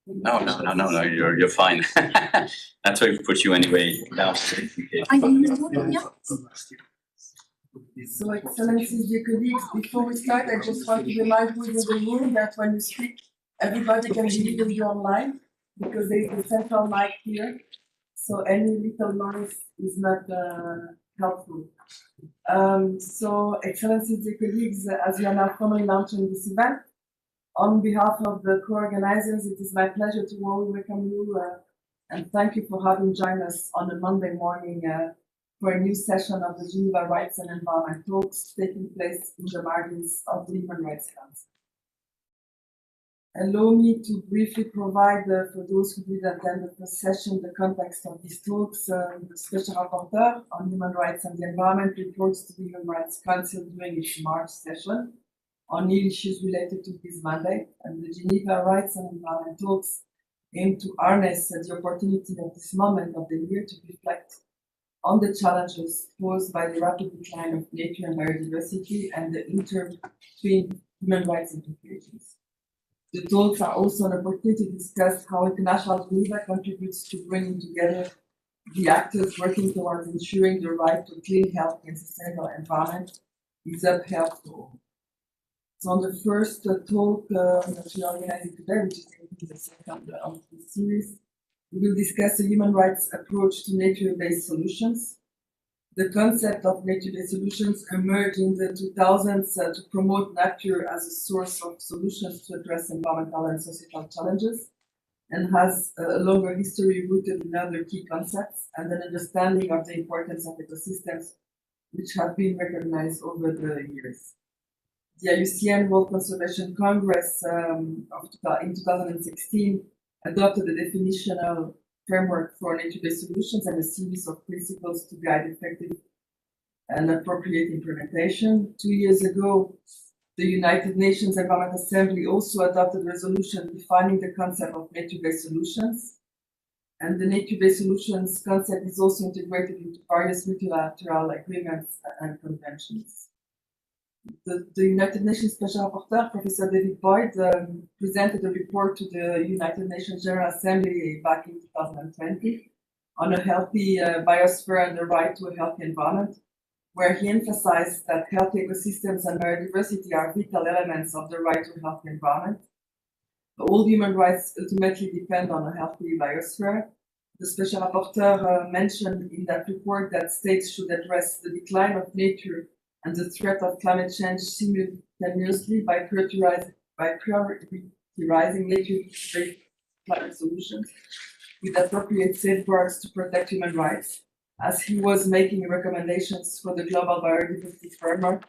No, you're fine. That's why we put you anyway down. So, Excellencies, dear colleagues, before we start, I just want to remind you in the room that when you speak, everybody can be with you online, because there is a central mic here, so any little noise is not helpful. So, Excellencies, dear colleagues, as we are now formally launching this event, on behalf of the co-organizers, it is my pleasure to warmly welcome you and thank you for having joined us on a Monday morning for a new session of the Geneva Rights and Environment Talks taking place in the margins of the Human Rights Council. Allow me to briefly provide, for those who did attend the first session, the context of these talks. The Special Rapporteur on Human Rights and the Environment reports to the Human Rights Council during its March session on new issues related to this mandate, and the Geneva Rights and Environment Talks aim to harness the opportunity of this moment of the year to reflect on the challenges posed by the rapid decline of nature and biodiversity and the between human rights implications. The talks are also an opportunity to discuss how International Geneva contributes to bringing together the actors working towards ensuring the right to clean, healthy, and sustainable environment is upheld for all. So on the first talk that we are organizing today, which is the second of this series, we will discuss the human rights approach to nature-based solutions. The concept of nature-based solutions emerged in the 2000s to promote nature as a source of solutions to address environmental and societal challenges, and has a longer history rooted in other key concepts and an understanding of the importance of ecosystems, which have been recognized over the years. The IUCN World Conservation Congress in 2016 adopted a definitional framework for nature-based solutions and a series of principles to guide effective and appropriate implementation. 2 years ago, the United Nations Environment Assembly also adopted a resolution defining the concept of nature-based solutions. And the nature-based solutions concept is also integrated into various multilateral agreements and conventions. The United Nations Special Rapporteur, Professor David Boyd, presented a report to the United Nations General Assembly back in 2020 on a healthy biosphere and the right to a healthy environment, where he emphasized that healthy ecosystems and biodiversity are vital elements of the right to a healthy environment. All human rights ultimately depend on a healthy biosphere. The Special Rapporteur mentioned in that report that states should address the decline of nature and the threat of climate change simultaneously by prioritizing nature-based climate solutions with appropriate safeguards to protect human rights, as he was making recommendations for the global biodiversity framework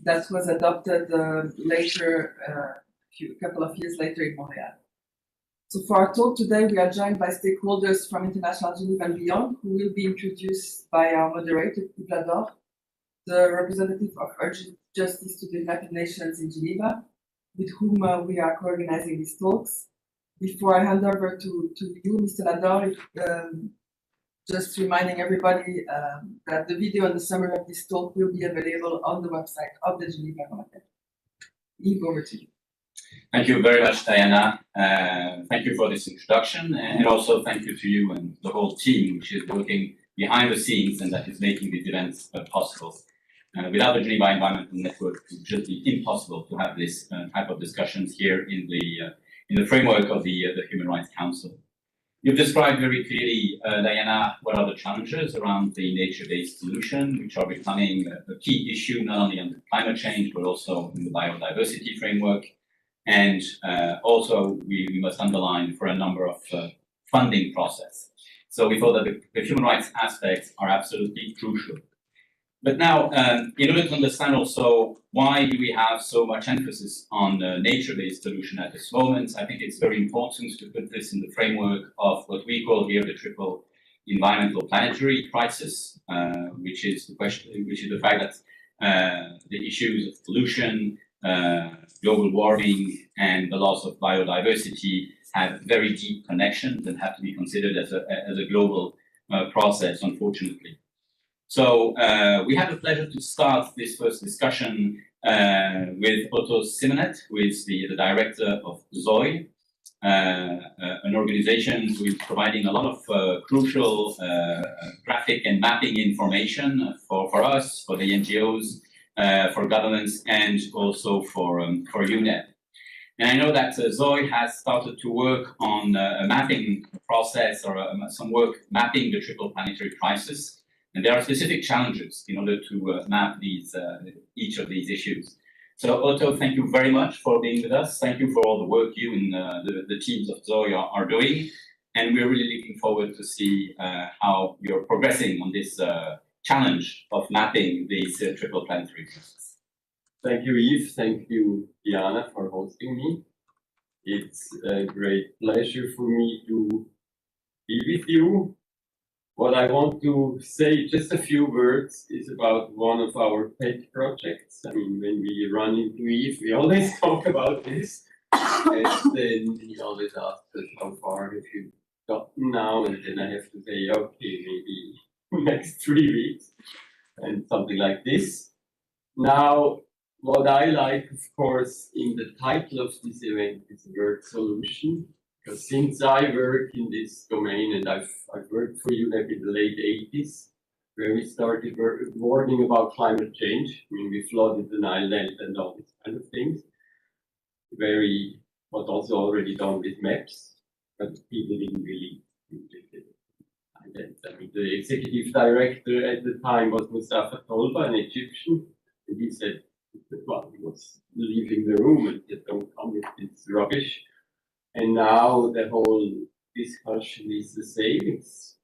that was adopted later, a couple of years later in Montreal. So for our talk today, we are joined by stakeholders from International Geneva and beyond, who will be introduced by our moderator, Piblador, the representative of Urgent Justice to the United Nations in Geneva, with whom we are co-organizing these talks. Before I hand over to you, Mr. Lador, just reminding everybody that the video and the summary of this talk will be available on the website of the Geneva Committee. Yves, over to you. Thank you very much, Diana. Thank you for this introduction, and also thank you to you and the whole team, which is working behind the scenes and that is making these events possible. Without the Geneva Environmental Network, it would just be impossible to have this type of discussions here in the framework of the Human Rights Council. You've described very clearly, Diana, what are the challenges around the nature-based solution, which are becoming a key issue not only on climate change, but also in the biodiversity framework. And also, we must underline for a number of funding process. So we thought that the human rights aspects are absolutely crucial. But now, in order to understand also why do we have so much emphasis on nature-based solution at this moment, I think it's very important to put this in the framework of what we call here the triple environmental planetary crisis, which is the fact that the issues of pollution, global warming, and the loss of biodiversity have very deep connections and have to be considered as a global process, unfortunately. So we have the pleasure to start this first discussion with Otto Simonet, who is the director of ZOI, an organization who is providing a lot of crucial graphic and mapping information for us, for the NGOs, for governments, and also for UNEP. And I know that ZOI has started to work on a mapping process or some work mapping the triple planetary crisis. And there are specific challenges in order to map these each of these issues. So Otto, thank you very much for being with us. Thank you for all the work you and the teams of ZOI are doing. And we're really looking forward to see how you're progressing on this challenge of mapping these triple planetary crises. Thank you, Yves. Thank you, Diana, for hosting me. It's a great pleasure for me to be with you. What I want to say, just a few words, is about one of our pet projects. I mean, when we run into Yves, we always talk about this. And then he always asks us, how far have you gotten now? And then I have to say, okay, maybe next 3 weeks, and something like this. Now, what I like, of course, in the title of this event is the word solution. Because since I work in this domain, and I've worked for UNEP in the late 80s, where we started warning about climate change. I mean, we flooded the Nile Delta and all these kind of things. Was also already done with maps, but people didn't really I mean, the executive director at the time was Mustafa Tolba, an Egyptian, and he said, well, he was leaving the room and said, don't come with this rubbish. And now the whole discussion is the same. It's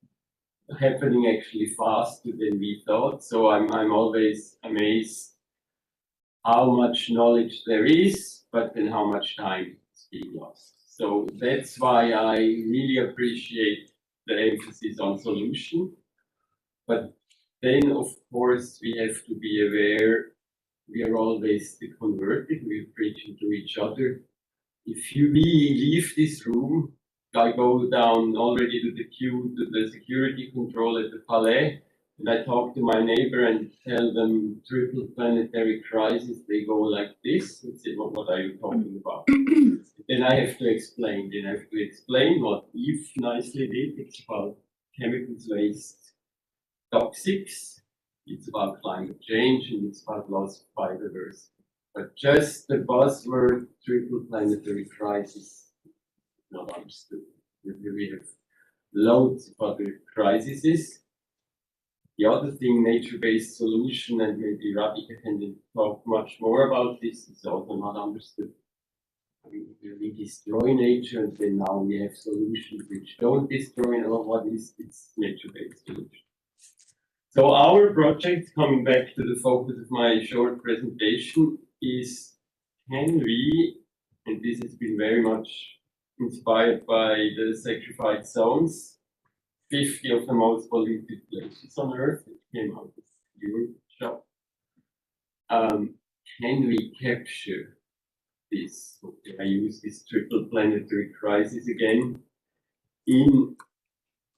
happening actually faster than we thought. So I'm always amazed how much knowledge there is, but then how much time is being lost. So that's why I really appreciate the emphasis on solution. But then, of course, we have to be aware we are always the converted. We're preaching to each other. If we leave this room, I go down already to the queue to the security control at the Palais, and I talk to my neighbor and tell them triple planetary crisis. They go like this and say, well, what are you talking about? Then I have to explain. Then I have to explain what Yves nicely did. It's about chemicals, waste, toxics. It's about climate change, and it's about loss of biodiversity. But just the buzzword triple planetary crisis is not understood. We have loads of other crises. The other thing, nature-based solution, and maybe Radhika can talk much more about this, is also not understood. I mean, we destroy nature, and then now we have solutions which don't destroy. What is this nature-based solution? So our project, coming back to the focus of my short presentation, is can we, and this has been very much inspired by the sacrificed zones, 50 of the most polluted places on Earth, it came out of your shop. Can we capture this? Okay, I use this triple planetary crisis again in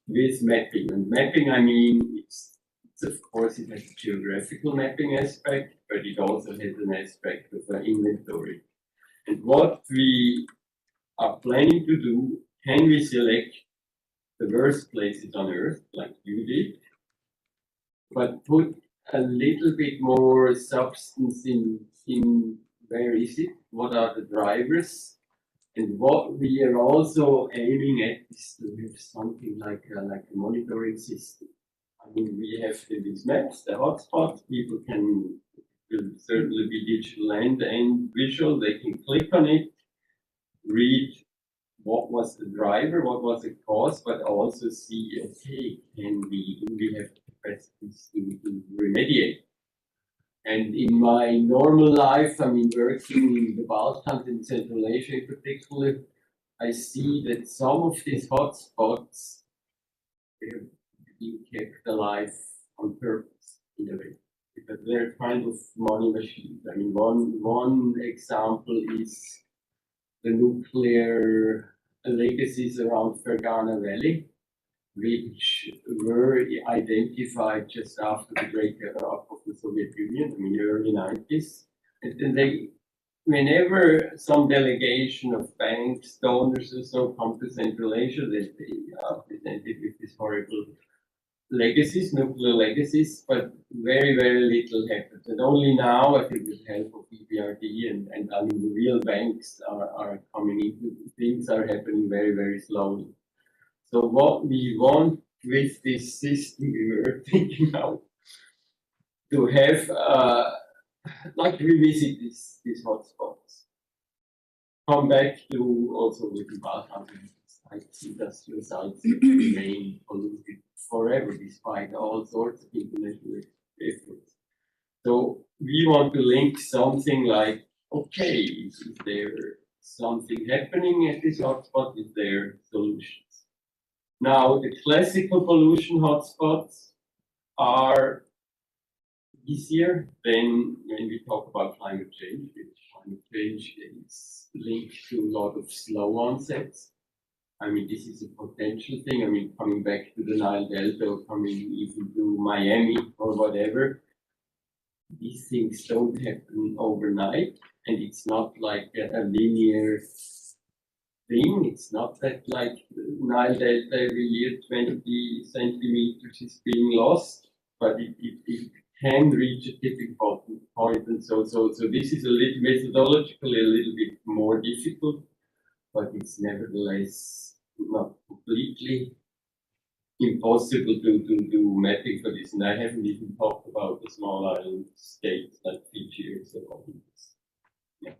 this mapping. And mapping, I mean, of course, it has a geographical mapping aspect, but it also has an aspect of an inventory. And what we are planning to do, can we select the worst places on Earth, like you did, but put a little bit more substance in where is it, what are the drivers, and what we are also aiming at is to have something like a monitoring system. I mean, we have in these maps, the hotspots, people will certainly be digital and visual. They can click on it, read what was the driver, what was the cause, but also see, okay, do we have capacities to remediate? And in my normal life, I mean, working in the Balkans and Central Asia in particular, I see that some of these hotspots have been kept alive on purpose in a way, because they're kind of money machines. I mean, one example is the nuclear legacies around Fergana Valley, which were identified just after the breakup of the Soviet Union, I mean, early 90s. And they, whenever some delegation of banks, donors or so come to Central Asia, they are presented with these horrible legacies, nuclear legacies, but very, very little happens. And only now, I think with the help of EBRD and I mean the real banks are coming into, things are happening very, very slowly. So what we want with this system, we were thinking now, to have, like revisit these hotspots. Come back to also with the sites, industrial sites remain polluted forever despite all sorts of international efforts. So we want to link something like, okay, is there something happening at this hotspot? Is there solutions? Now, the classical pollution hotspots are easier than when we talk about climate change. Climate change is linked to a lot of slow onsets. I mean, this is a potential thing. I mean, coming back to the Nile Delta or coming even to Miami or whatever, these things don't happen overnight, and it's not like a linear thing. It's not that like Nile Delta every year 20 centimeters is being lost, but it can reach a tipping point, and so this is a little methodologically a little bit more difficult, but it's nevertheless not completely impossible to do mapping for this. And I haven't even talked about the small island states like Fiji or so on. Yeah.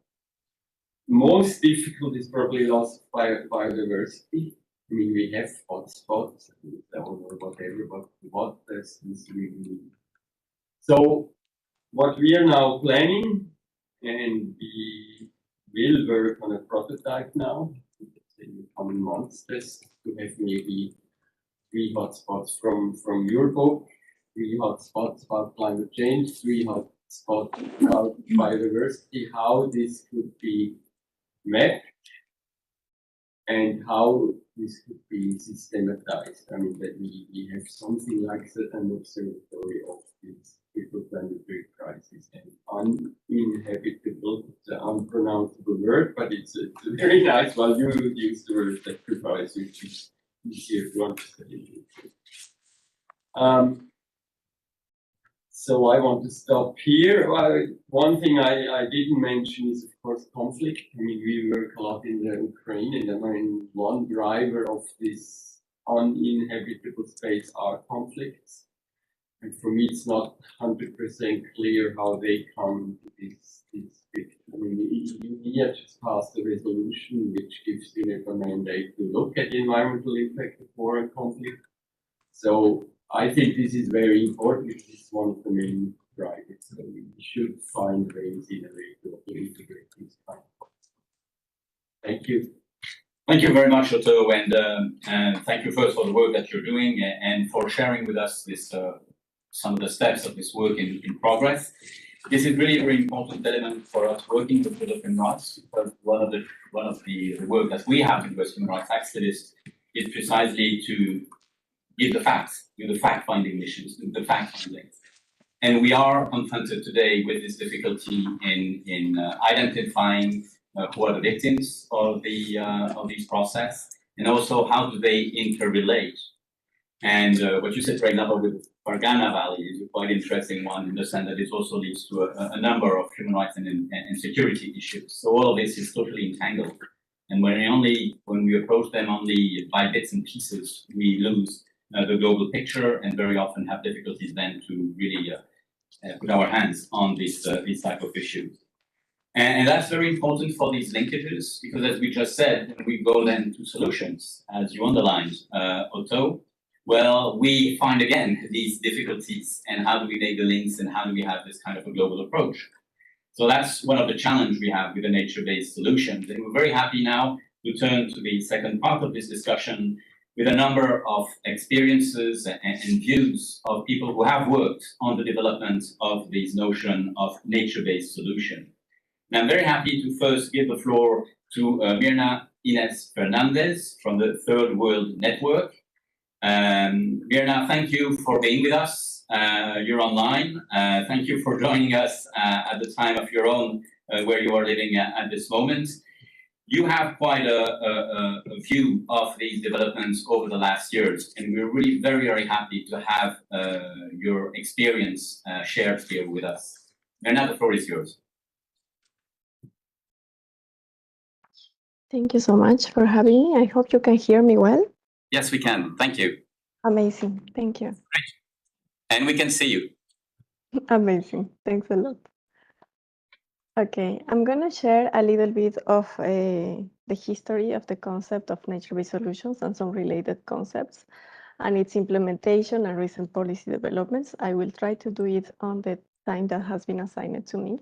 Most difficult is probably loss of biodiversity. I mean, we have hotspots, or whatever, but what does this really mean? So, what we are now planning, and we will work on a prototype now in the coming months, just to have maybe 3 hotspots from your book, 3 hotspots about climate change, 3 hotspots about biodiversity, how this could be mapped, and how this could be systematized. I mean, that we have something like an observatory of this planetary crisis and uninhabitable, it's an unpronounceable word, but it's a very nice one. You use the word sacrifice, which is easier to understand. So I want to stop here. One thing I didn't mention is, of course, conflict. I mean, we work a lot in the Ukraine, and I mean, one driver of this uninhabitable space are conflicts. And for me, it's not 100% clear how they come to this picture. I mean, India just passed a resolution which gives UNEP a mandate to look at the environmental impact of war and conflict. So I think this is very important. This is one of the main drivers. So we should find ways in a way to integrate these kind of points. Thank you. Thank you very much, Otto, and thank you first for the work that you're doing and for sharing with us this some of the steps of this work in progress. This is really a very important element for us working with development rights, because one of the work that we have in Western rights activists is precisely to give the facts, do the fact-finding missions, do the fact-finding. And we are confronted today with this difficulty in identifying who are the victims of these process, and also how do they interrelate. And what you said, for example, with Fergana Valley is a quite interesting one in the sense that it also leads to a number of human rights and security issues. So all of this is totally entangled. And when we approach them only by bits and pieces, we lose the global picture and very often have difficulties then to really put our hands on these type of issues. And that's very important for these linkages, because as we just said, when we go then to solutions, as you underlined, Otto, well, we find again these difficulties, and how do we make the links, and how do we have this kind of a global approach? So that's one of the challenges we have with the nature-based solutions. And we're very happy now to turn to the second part of this discussion with a number of experiences and views of people who have worked on the development of this notion of nature-based solution. And I'm very happy to first give the floor to Mirna Ines Fernandez from the Third World Network. Mirna, thank you for being with us. you're online. Thank you for joining us at the time of your own, where you are living at this moment. You have quite a view of these developments over the last years, and we're really very happy to have your experience shared here with us. And now the floor is yours. Thank you so much for having me. I hope you can hear me well. Yes, we can. Thank you. Amazing. Thank you. Great. And we can see you. Amazing. Thanks a lot. Okay, I'm going to share a little bit of the history of the concept of nature-based solutions and some related concepts and its implementation and recent policy developments. I will try to do it on the time that has been assigned to me.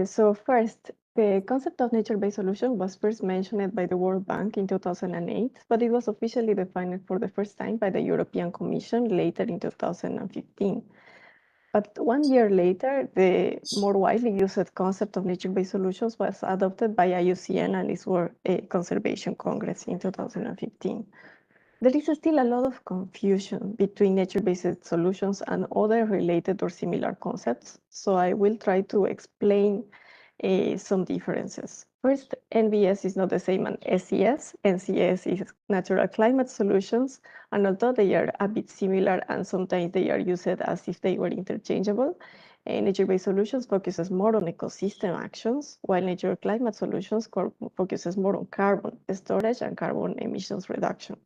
So first, the concept of nature-based solution was first mentioned by the World Bank in 2008, but it was officially defined for the first time by the European Commission later in 2015. But 1 year later, the more widely used concept of nature-based solutions was adopted by IUCN and its World Conservation Congress in 2015. There is still a lot of confusion between nature-based solutions and other related or similar concepts, so I will try to explain some differences. First, NBS is not the same as SCS. NCS is natural climate solutions, and although they are a bit similar and sometimes they are used as if they were interchangeable, nature-based solutions focuses more on ecosystem actions, while natural climate solutions focuses more on carbon storage and carbon emissions reduction.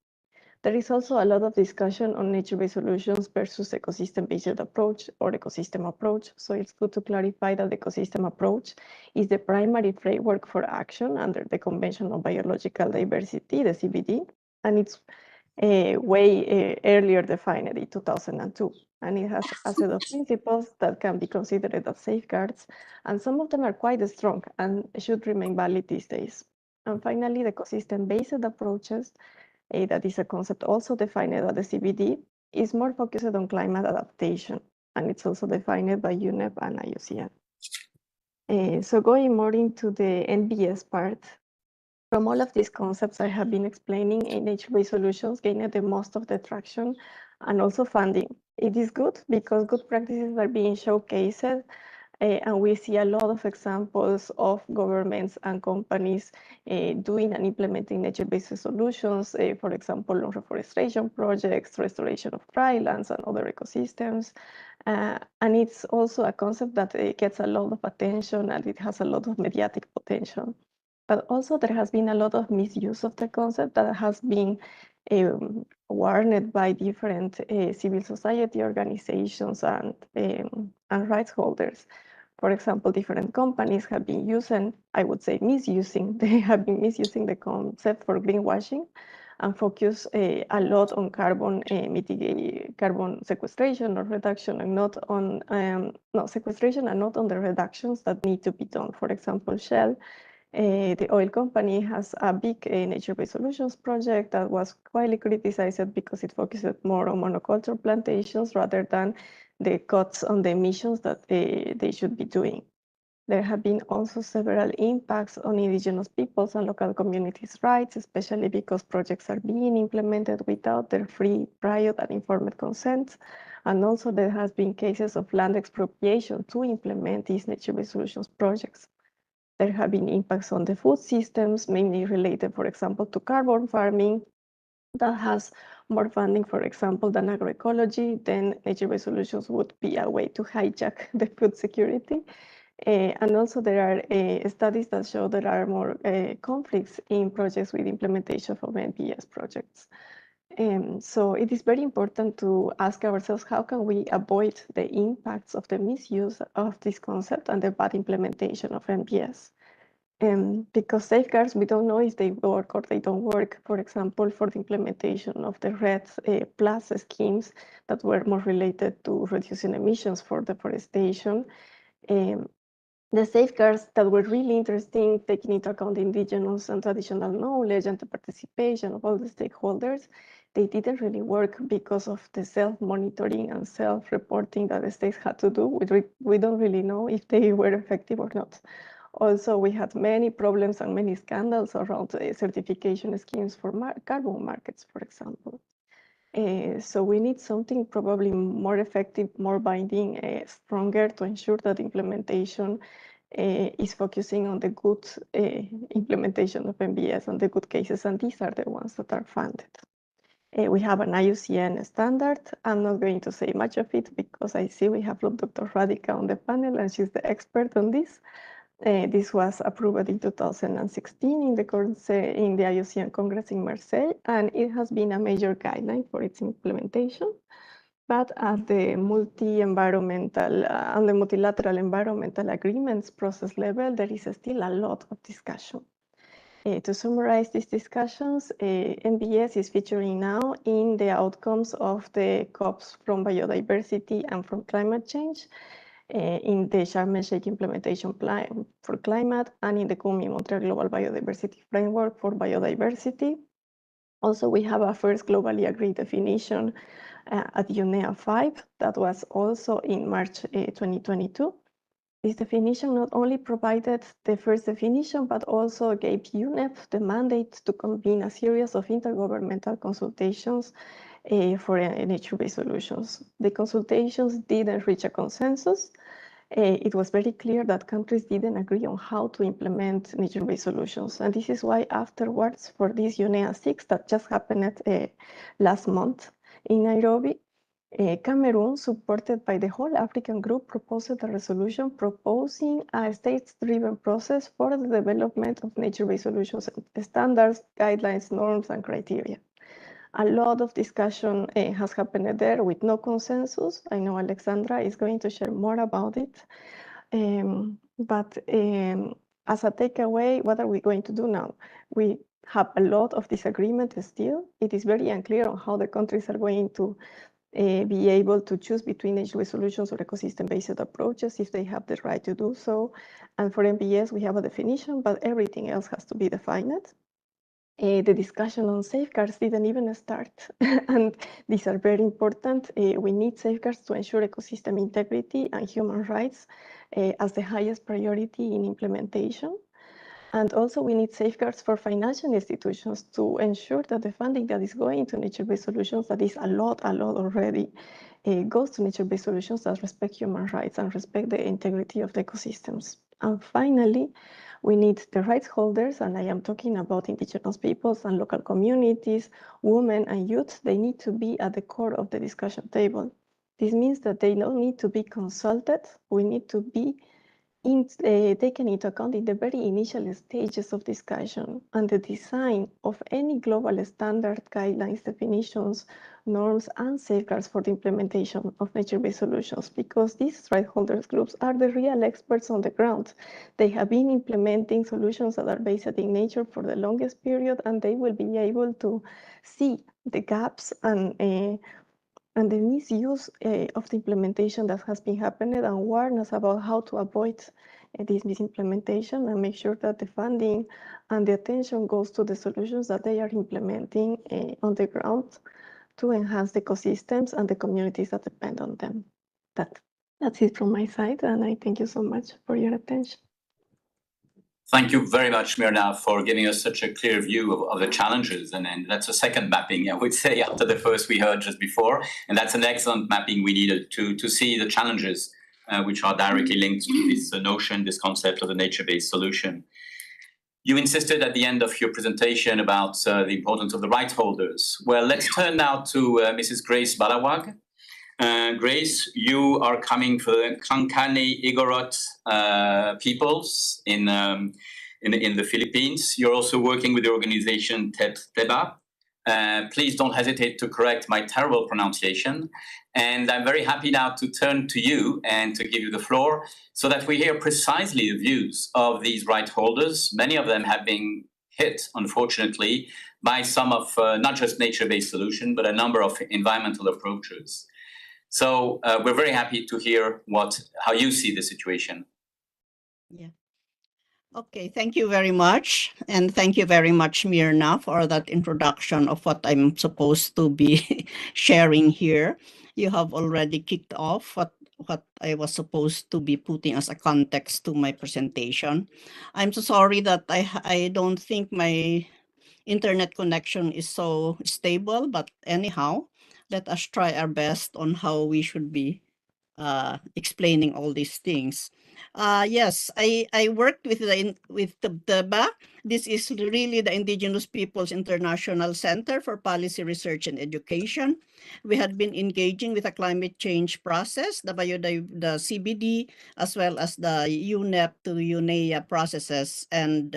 There is also a lot of discussion on nature-based solutions versus ecosystem-based approach or ecosystem approach. So it's good to clarify that the ecosystem approach is the primary framework for action under the Convention on Biological Diversity, the CBD, and it's way earlier defined in 2002. And it has a set of principles that can be considered as safeguards, and some of them are quite strong and should remain valid these days. And finally, the ecosystem-based approaches, that is a concept also defined at the CBD, is more focused on climate adaptation, and it's also defined by UNEP and IUCN. So going more into the NBS part, from all of these concepts I have been explaining, nature-based solutions gained the most of the traction and also funding. It is good because good practices are being showcased, and we see a lot of examples of governments and companies doing and implementing nature-based solutions, for example, on reforestation projects, restoration of drylands and other ecosystems. And it's also a concept that gets a lot of attention and it has a lot of mediatic potential. But also there has been a lot of misuse of the concept that has been warned by different civil society organizations and rights holders. For example, different companies have been using, I would say misusing, they have been misusing the concept for greenwashing and focus a lot on carbon carbon sequestration or reduction, and not on sequestration and not on the reductions that need to be done. For example, Shell, the oil company, has a big nature-based solutions project that was widely criticized because it focused more on monoculture plantations rather than the cuts on the emissions that they should be doing. There have been also several impacts on indigenous peoples and local communities' rights, especially because projects are being implemented without their free, prior, and informed consent. And also there has been cases of land expropriation to implement these nature-based solutions projects. There have been impacts on the food systems, mainly related, for example, to carbon farming that has more funding, for example, than agroecology. Then nature-based solutions would be a way to hijack the food security. And also there are studies that show there are more conflicts in projects with implementation of NBS projects. So it is very important to ask ourselves, how can we avoid the impacts of the misuse of this concept and the bad implementation of NBS? Because safeguards, we don't know if they work or they don't work. For example, for the implementation of the RED plus schemes that were more related to reducing emissions for deforestation, the safeguards that were really interesting, taking into account the indigenous and traditional knowledge and the participation of all the stakeholders, they didn't really work because of the self-monitoring and self-reporting that the states had to do. We don't really know if they were effective or not. Also, we had many problems and many scandals around certification schemes for carbon markets, for example. So we need something probably more effective, more binding, stronger to ensure that implementation is focusing on the good implementation of MBS and the good cases, and these are the ones that are funded. We have an IUCN standard. I'm not going to say much of it because I see we have Dr. Radica on the panel and she's the expert on this. This was approved in 2016 in the IUCN Congress in Marseille, and it has been a major guideline for its implementation. But at the multi-environmental and the multilateral environmental agreements process level, there is still a lot of discussion. To summarize these discussions, NBS is featuring now in the outcomes of the COPs from biodiversity and from climate change, in the Sharm el-Sheikh implementation plan for climate, and in the Montreal Global Biodiversity Framework for biodiversity. Also, we have a first globally agreed definition at UNEA 5 that was also in March 2022. This definition not only provided the first definition, but also gave UNEP the mandate to convene a series of intergovernmental consultations for nature-based solutions. The consultations didn't reach a consensus. It was very clear that countries didn't agree on how to implement nature-based solutions. And this is why afterwards, for this UNEA 6 that just happened last month in Nairobi, Cameroon, supported by the whole African group, proposed a resolution proposing a state-driven process for the development of nature-based solutions, standards, guidelines, norms, and criteria. A lot of discussion has happened there with no consensus. I know Alexandra is going to share more about it. But as a takeaway, what are we going to do now? We have a lot of disagreement still. It is very unclear on how the countries are going to be able to choose between nature-based solutions or ecosystem-based approaches if they have the right to do so. And for MBS, we have a definition, but everything else has to be defined. The discussion on safeguards didn't even start, and these are very important. We need safeguards to ensure ecosystem integrity and human rights as the highest priority in implementation. And also we need safeguards for financial institutions to ensure that the funding that is going to nature-based solutions, that is a lot already, goes to nature-based solutions that respect human rights and respect the integrity of the ecosystems. And finally, we need the rights holders, and I am talking about indigenous peoples and local communities, women and youth. They need to be at the core of the discussion table. This means that they don't need to be consulted. We need to be taken into account in the very initial stages of discussion and the design of any global standard, guidelines, definitions, norms, and safeguards for the implementation of nature-based solutions, because these right holders groups are the real experts on the ground. They have been implementing solutions that are based in nature for the longest period, and they will be able to see the gaps and the misuse of the implementation that has been happening, and warn us about how to avoid this misimplementation and make sure that the funding and the attention goes to the solutions that they are implementing on the ground to enhance the ecosystems and the communities that depend on them. That's it from my side, and I thank you so much for your attention. Thank you very much, Mirna, for giving us such a clear view of the challenges. And that's a second mapping, I would say, after the first we heard just before. And that's an excellent mapping we needed to see the challenges which are directly linked to this notion, this concept of the nature-based solution. You insisted at the end of your presentation about the importance of the rights holders. Well, let's turn now to Mrs. Grace Balawag. Grace, you are coming for the Kankani Igorot peoples in the Philippines. You're also working with the organization Teba. Please don't hesitate to correct my terrible pronunciation. And I'm very happy now to turn to you and to give you the floor so that we hear precisely the views of these right holders. Many of them have been hit, unfortunately, by some of not just nature-based solutions, but a number of environmental approaches. So we're very happy to hear how you see the situation. Yeah. Okay, thank you very much. And thank you very much, Mirna, for that introduction of what I'm supposed to be sharing here. You have already kicked off what I was supposed to be putting as a context to my presentation. I'm so sorry that I don't think my internet connection is so stable, but anyhow, let us try our best on how we should be explaining all these things. Yes, I worked with the BA. This is really the Indigenous Peoples International Center for Policy Research and Education. We had been engaging with the climate change process, the CBD, as well as the UNEP to UNEA processes. And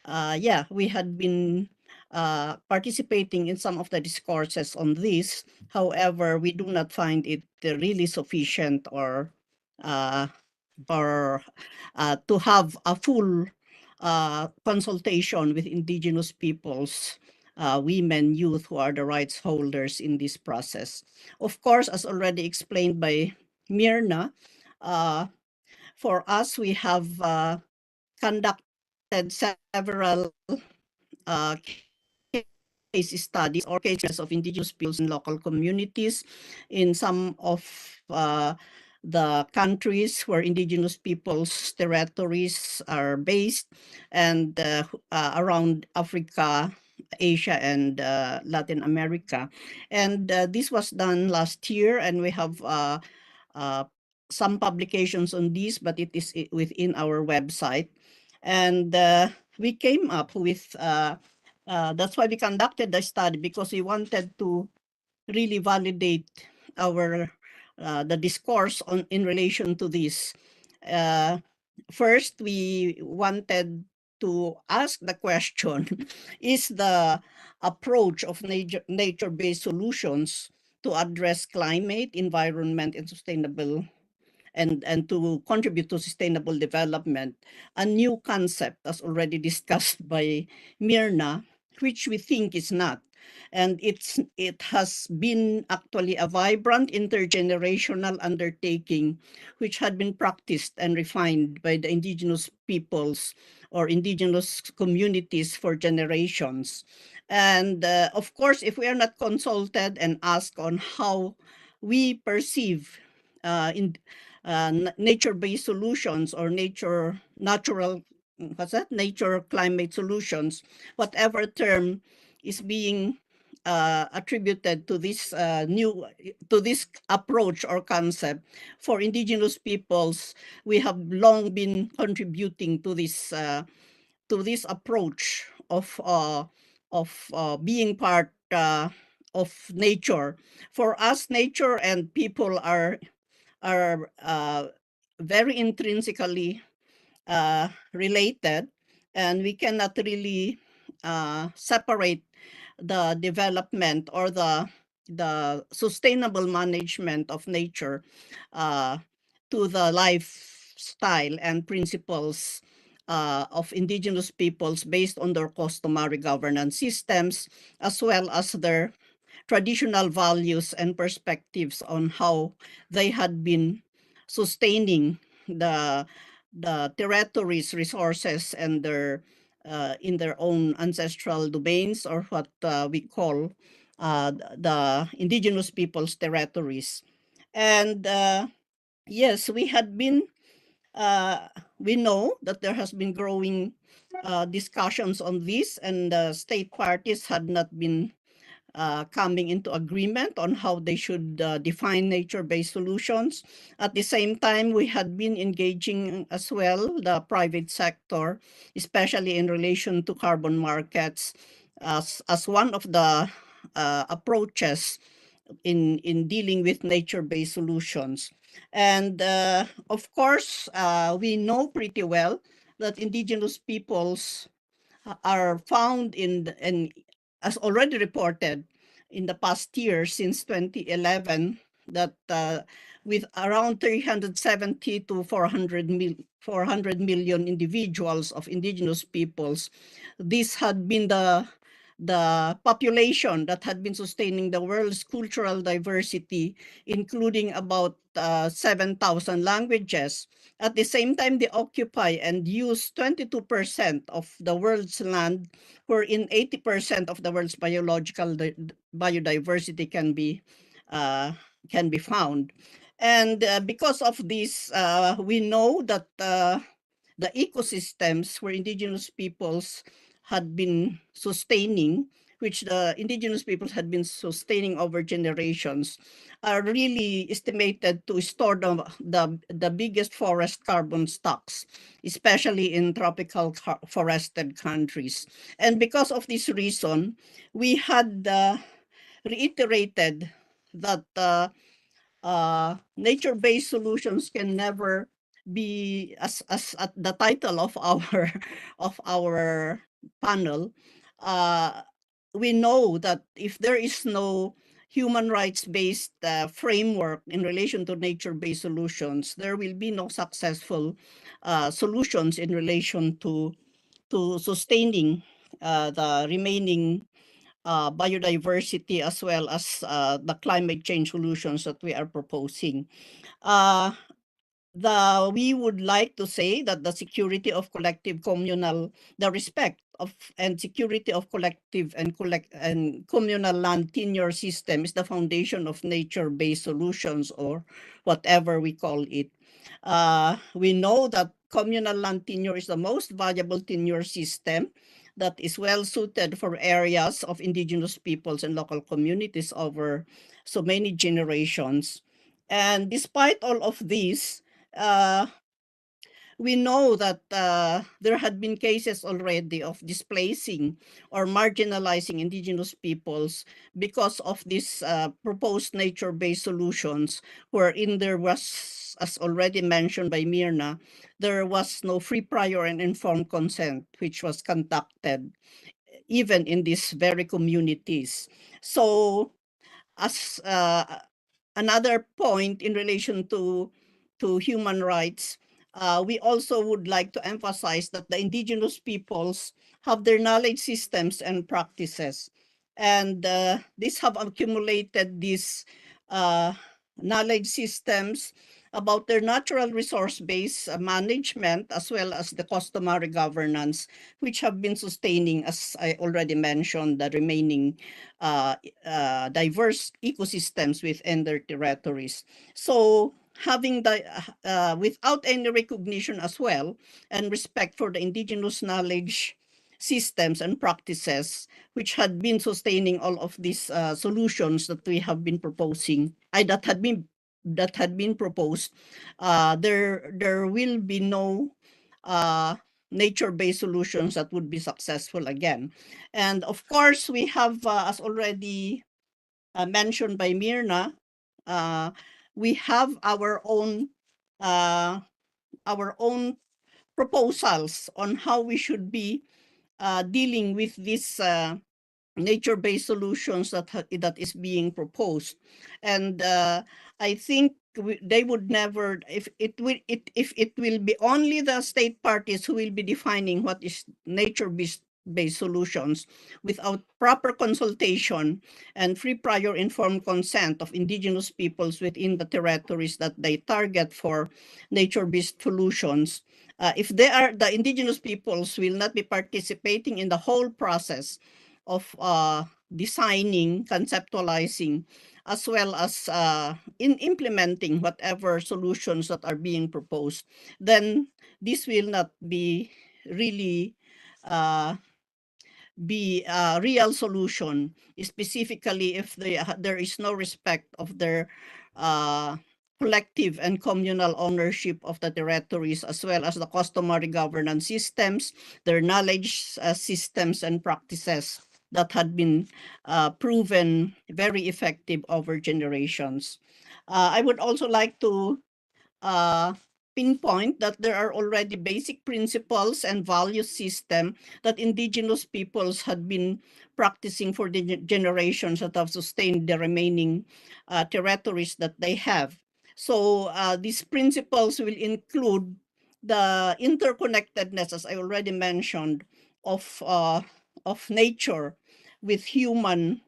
yeah, we had been participating in some of the discourses on this. However, we do not find it really sufficient or to have a full consultation with indigenous peoples, women, youth, who are the rights holders in this process. Of course, as already explained by Myrna, for us, we have conducted several case studies or cases of indigenous peoples in local communities in some of the countries where indigenous peoples' territories are based, and around Africa, Asia, and Latin America. And this was done last year, and we have some publications on this, but it is within our website. And we came up with, that's why we conducted the study, because we wanted to really validate our the discourse on in relation to this. First, we wanted to ask the question, is the approach of nature-based solutions to address climate, environment, and sustainable and to contribute to sustainable development, a new concept, as already discussed by Myrna, which we think is not. And it has been actually a vibrant intergenerational undertaking, which had been practiced and refined by the indigenous peoples or indigenous communities for generations. And of course, if we are not consulted and asked on how we perceive nature-based solutions or natural nature climate solutions, whatever term is being attributed to this this approach or concept. For indigenous peoples, we have long been contributing to this approach of being part of nature. For us, nature and people are very intrinsically related, and we cannot really separate the development or the sustainable management of nature to the lifestyle and principles of indigenous peoples based on their customary governance systems, as well as their traditional values and perspectives on how they had been sustaining the territories, resources, and their in their own ancestral domains, or what we call the indigenous peoples' territories. And yes, we had been, we know that there has been growing discussions on this, and the state parties had not been coming into agreement on how they should define nature-based solutions. At the same time, we had been engaging as well the private sector, especially in relation to carbon markets, as one of the approaches in dealing with nature-based solutions. And of course, we know pretty well that indigenous peoples are found as already reported in the past year since 2011, that with around 370 to 400 million individuals of indigenous peoples, this had been the population that had been sustaining the world's cultural diversity, including about 7,000 languages. At the same time, they occupy and use 22% of the world's land, wherein 80% of the world's biological biodiversity can be found. And because of this, we know that the ecosystems where indigenous peoples had been sustaining which the indigenous peoples had been sustaining over generations, are really estimated to store the biggest forest carbon stocks, especially in tropical forested countries. And because of this reason, we had reiterated that nature-based solutions can never be, as at the title of our of our panel, we know that if there is no human rights-based framework in relation to nature-based solutions, there will be no successful solutions in relation to sustaining the remaining biodiversity, as well as the climate change solutions that we are proposing. We would like to say that the security of collective communal, the respect of and security of collective and communal land tenure system is the foundation of nature-based solutions, or whatever we call it. We know that communal land tenure is the most valuable tenure system that is well suited for areas of indigenous peoples and local communities over so many generations. And despite all of this, we know that there had been cases already of displacing or marginalizing indigenous peoples because of these proposed nature-based solutions, wherein there was, as already mentioned by Mirna, there was no free, prior, and informed consent, which was conducted even in these very communities. So as another point in relation to human rights, we also would like to emphasize that the indigenous peoples have their knowledge systems and practices, and these have accumulated these knowledge systems about their natural resource-based management, as well as the customary governance, which have been sustaining, as I already mentioned, the remaining diverse ecosystems within their territories. So having without any recognition as well and respect for the indigenous knowledge systems and practices, which had been sustaining all of these solutions that we have been proposing, that had been proposed, there will be no nature-based solutions that would be successful again. And of course, we have, as already mentioned by Mirna, we have our own proposals on how we should be dealing with these nature-based solutions that is being proposed. And I think they would never, if it will be only the state parties who will be defining what is nature-based solutions without proper consultation and free, prior, informed consent of indigenous peoples within the territories that they target for nature-based solutions. If the indigenous peoples will not be participating in the whole process of designing, conceptualizing, as well as in implementing whatever solutions that are being proposed, then this will not be really be a real solution, specifically if there is no respect of their collective and communal ownership of the territories, as well as the customary governance systems, their knowledge systems and practices that had been proven very effective over generations. I would also like to pinpoint that there are already basic principles and value system that indigenous peoples had been practicing for the generations that have sustained the remaining territories that they have. So these principles will include the interconnectedness, as I already mentioned, of nature with human,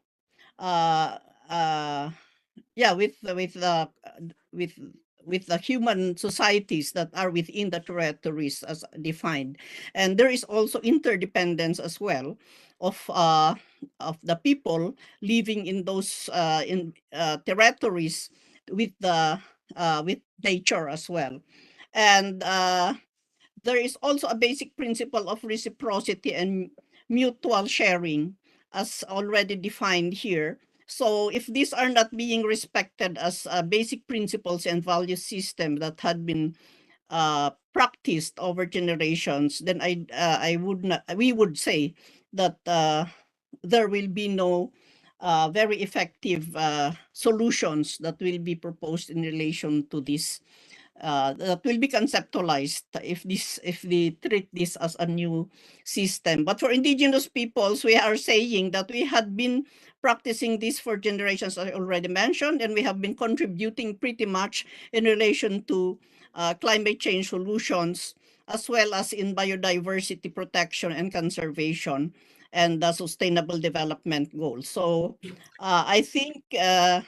with the human societies that are within the territories as defined. And there is also interdependence as well of the people living in those territories with nature as well. And there is also a basic principle of reciprocity and mutual sharing as already defined here. So if these are not being respected as basic principles and value system that had been practiced over generations, then we would say that there will be no very effective solutions that will be proposed in relation to this, that will be conceptualized if they treat this as a new system. But for indigenous peoples, we are saying that we had been practicing this for generations, I already mentioned, and we have been contributing pretty much in relation to climate change solutions, as well as in biodiversity protection and conservation and the sustainable development goals. So I think, yeah,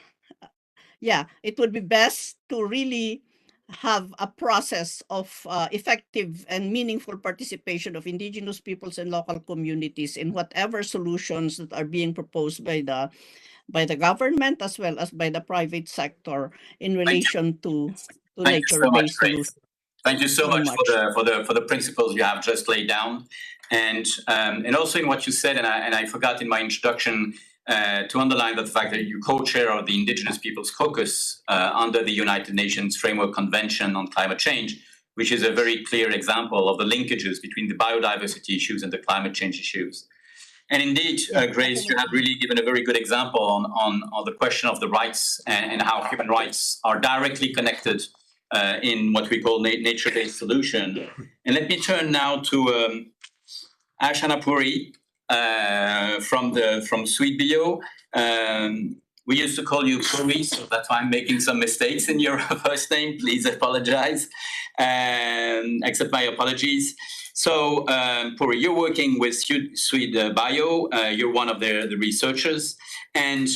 it would be best to really have a process of effective and meaningful participation of indigenous peoples and local communities in whatever solutions that are being proposed by the government as well as by the private sector in relation to nature-based solutions. Thank you so much for the principles you have just laid down, and also in what you said, and I forgot in my introduction to underline the fact that you co-chair of the Indigenous Peoples Caucus under the United Nations Framework Convention on Climate Change, which is a very clear example of the linkages between the biodiversity issues and the climate change issues. And indeed, Grace, you have really given a very good example on the question of the rights and how human rights are directly connected in what we call nature-based solution. And let me turn now to Ashana Puri from Sweet Bio. We used to call you Puri, so that's why I'm making some mistakes in your first name. Please apologize. Accept my apologies. So, Puri, you're working with Sweet Bio. You're one of the researchers, and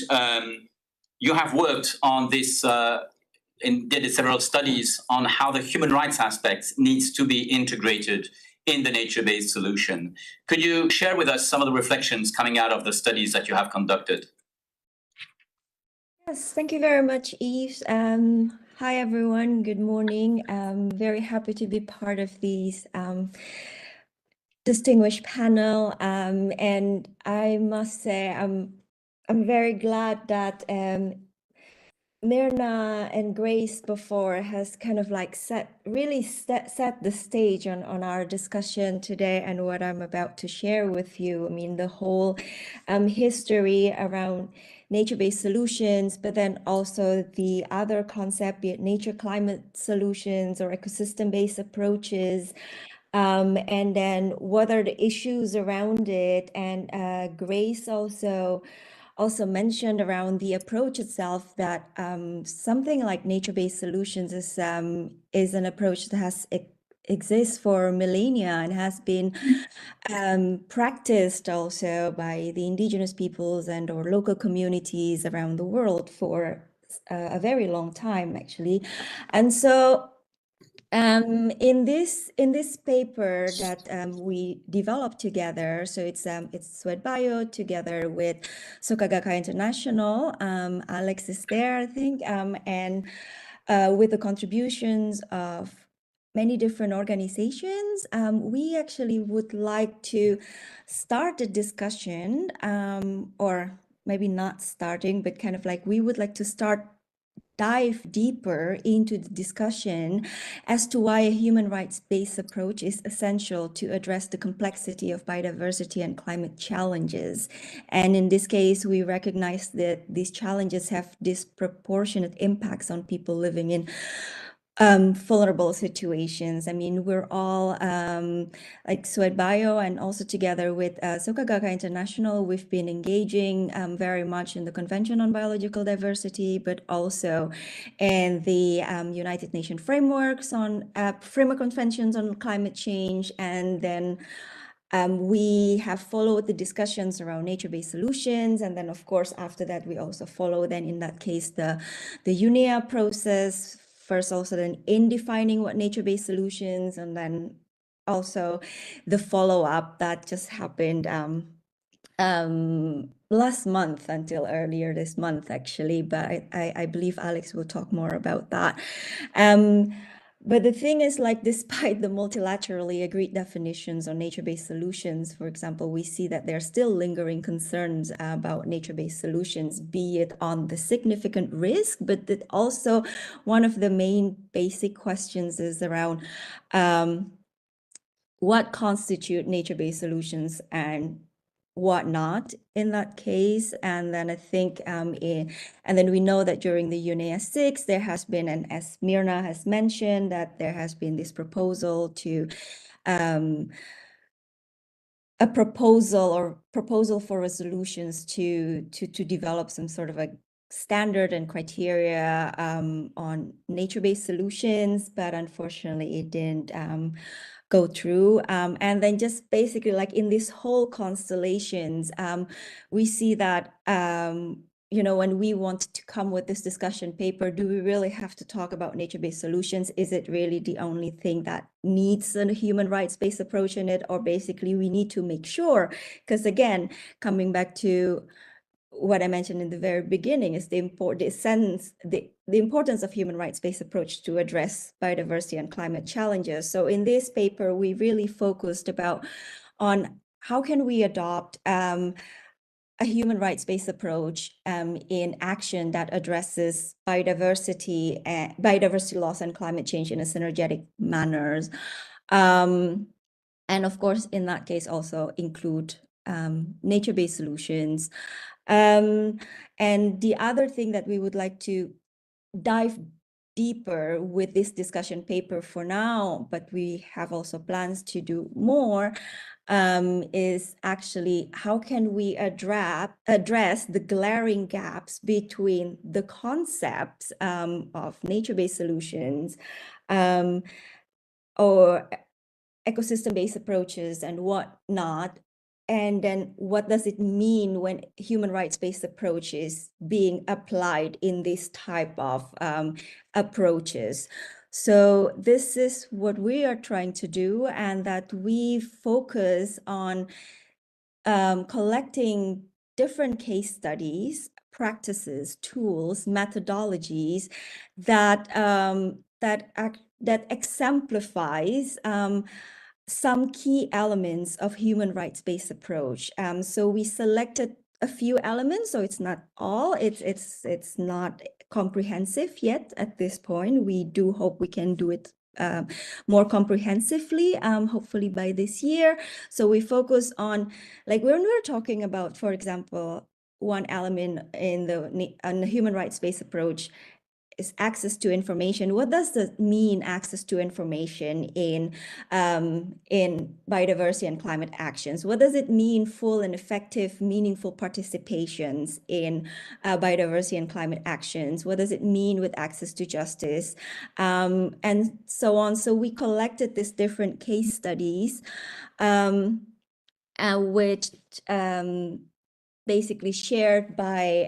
you have worked on this and did several studies on how the human rights aspects needs to be integrated in the nature-based solution. Could you share with us some of the reflections coming out of the studies that you have conducted? Yes, thank you very much, Yves. Hi, everyone. Good morning. I'm very happy to be part of these distinguished panel. And I must say, I'm very glad that Myrna and Grace before has kind of like set the stage on our discussion today and what I'm about to share with you. I mean, the whole history around nature-based solutions, but then also the other concept, be it nature climate solutions or ecosystem-based approaches, and then what are the issues around it. And Grace also mentioned around the approach itself that something like nature-based solutions is an approach that exists for millennia and has been practiced also by the indigenous peoples and or local communities around the world for a very long time, actually. And so in this paper that we developed together, so it's Sweat Bio together with Sokagaka International. Alex is there, I think, and with the contributions of many different organizations, we actually would like to start a discussion, or maybe not starting, but kind of like we would like to dive deeper into the discussion as to why a human rights-based approach is essential to address the complexity of biodiversity and climate challenges. And in this case, we recognize that these challenges have disproportionate impacts on people living in vulnerable situations. I mean, we're all like Sweat Bio and also together with Sokagaka International, we've been engaging very much in the Convention on Biological Diversity, but also in the United Nations frameworks on framework conventions on climate change. And then we have followed the discussions around nature-based solutions. And then, of course, after that, we also follow then in that case, the UNEA process, first also then in defining what nature-based solutions, and then also the follow-up that just happened last month until earlier this month, actually, but I believe Alex will talk more about that. But the thing is, like, despite the multilaterally agreed definitions on nature-based solutions, for example, we see that there are still lingering concerns about nature-based solutions, be it on the significant risk, but that also one of the main basic questions is around what constitute nature-based solutions and what not in that case. And then I think, and then we know that during the UNES 6, there has been, and as Mirna has mentioned, that there has been this proposal to, a proposal for resolutions to develop some sort of a standard and criteria on nature-based solutions, but unfortunately it didn't go through. And then just basically, like, in this whole constellations, we see that, you know, when we want to come with this discussion paper, do we really have to talk about nature-based solutions? Is it really the only thing that needs a human rights-based approach in it? Or basically we need to make sure, because again, coming back to what I mentioned in the very beginning, is the importance of human rights-based approach to address biodiversity and climate challenges. So in this paper, we really focused on how can we adopt a human rights-based approach in action that addresses biodiversity loss and climate change in a synergetic manners. And of course, in that case, also include nature-based solutions. And the other thing that we would like to dive deeper with this discussion paper for now, but we have also plans to do more, is actually how can we address the glaring gaps between the concepts of nature-based solutions or ecosystem-based approaches and whatnot, and then what does it mean when human rights-based approach is being applied in this type of approaches. So this is what we are trying to do, and that we focus on collecting different case studies, practices, tools, methodologies that that exemplifies some key elements of human rights-based approach. So we selected a few elements, so it's not all, it's not comprehensive yet at this point. We do hope we can do it more comprehensively, hopefully by this year. So we focus on, like, when we're talking about, for example, one element in the human rights-based approach is access to information. What does that mean, access to information in biodiversity and climate actions? What does it mean, full and effective, meaningful participations in biodiversity and climate actions? What does it mean with access to justice? And so on. So we collected these different case studies, which basically shared by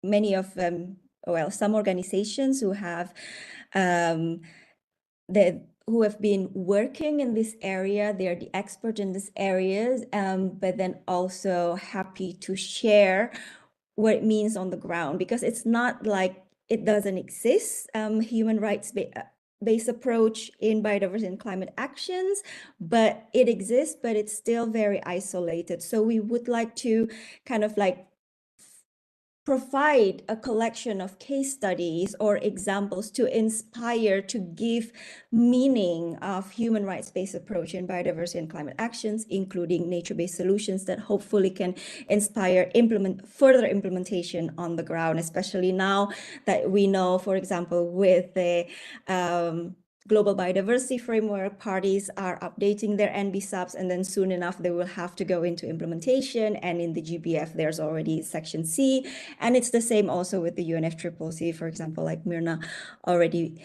many of some organizations who have who have been working in this area. They're the expert in this area, but then also happy to share what it means on the ground, because it's not like it doesn't exist, human rights based approach in biodiversity and climate actions, but it exists, but it's still very isolated. So we would like to kind of like provide a collection of case studies or examples to inspire, to give meaning of human rights-based approach in biodiversity and climate actions, including nature-based solutions that hopefully can inspire further implementation on the ground, especially now that we know, for example, with the Global Biodiversity Framework, parties are updating their NBSUBs, and then soon enough they will have to go into implementation. And in the GBF, there's already Section C, and it's the same also with the UNFCCC, for example, like Mirna already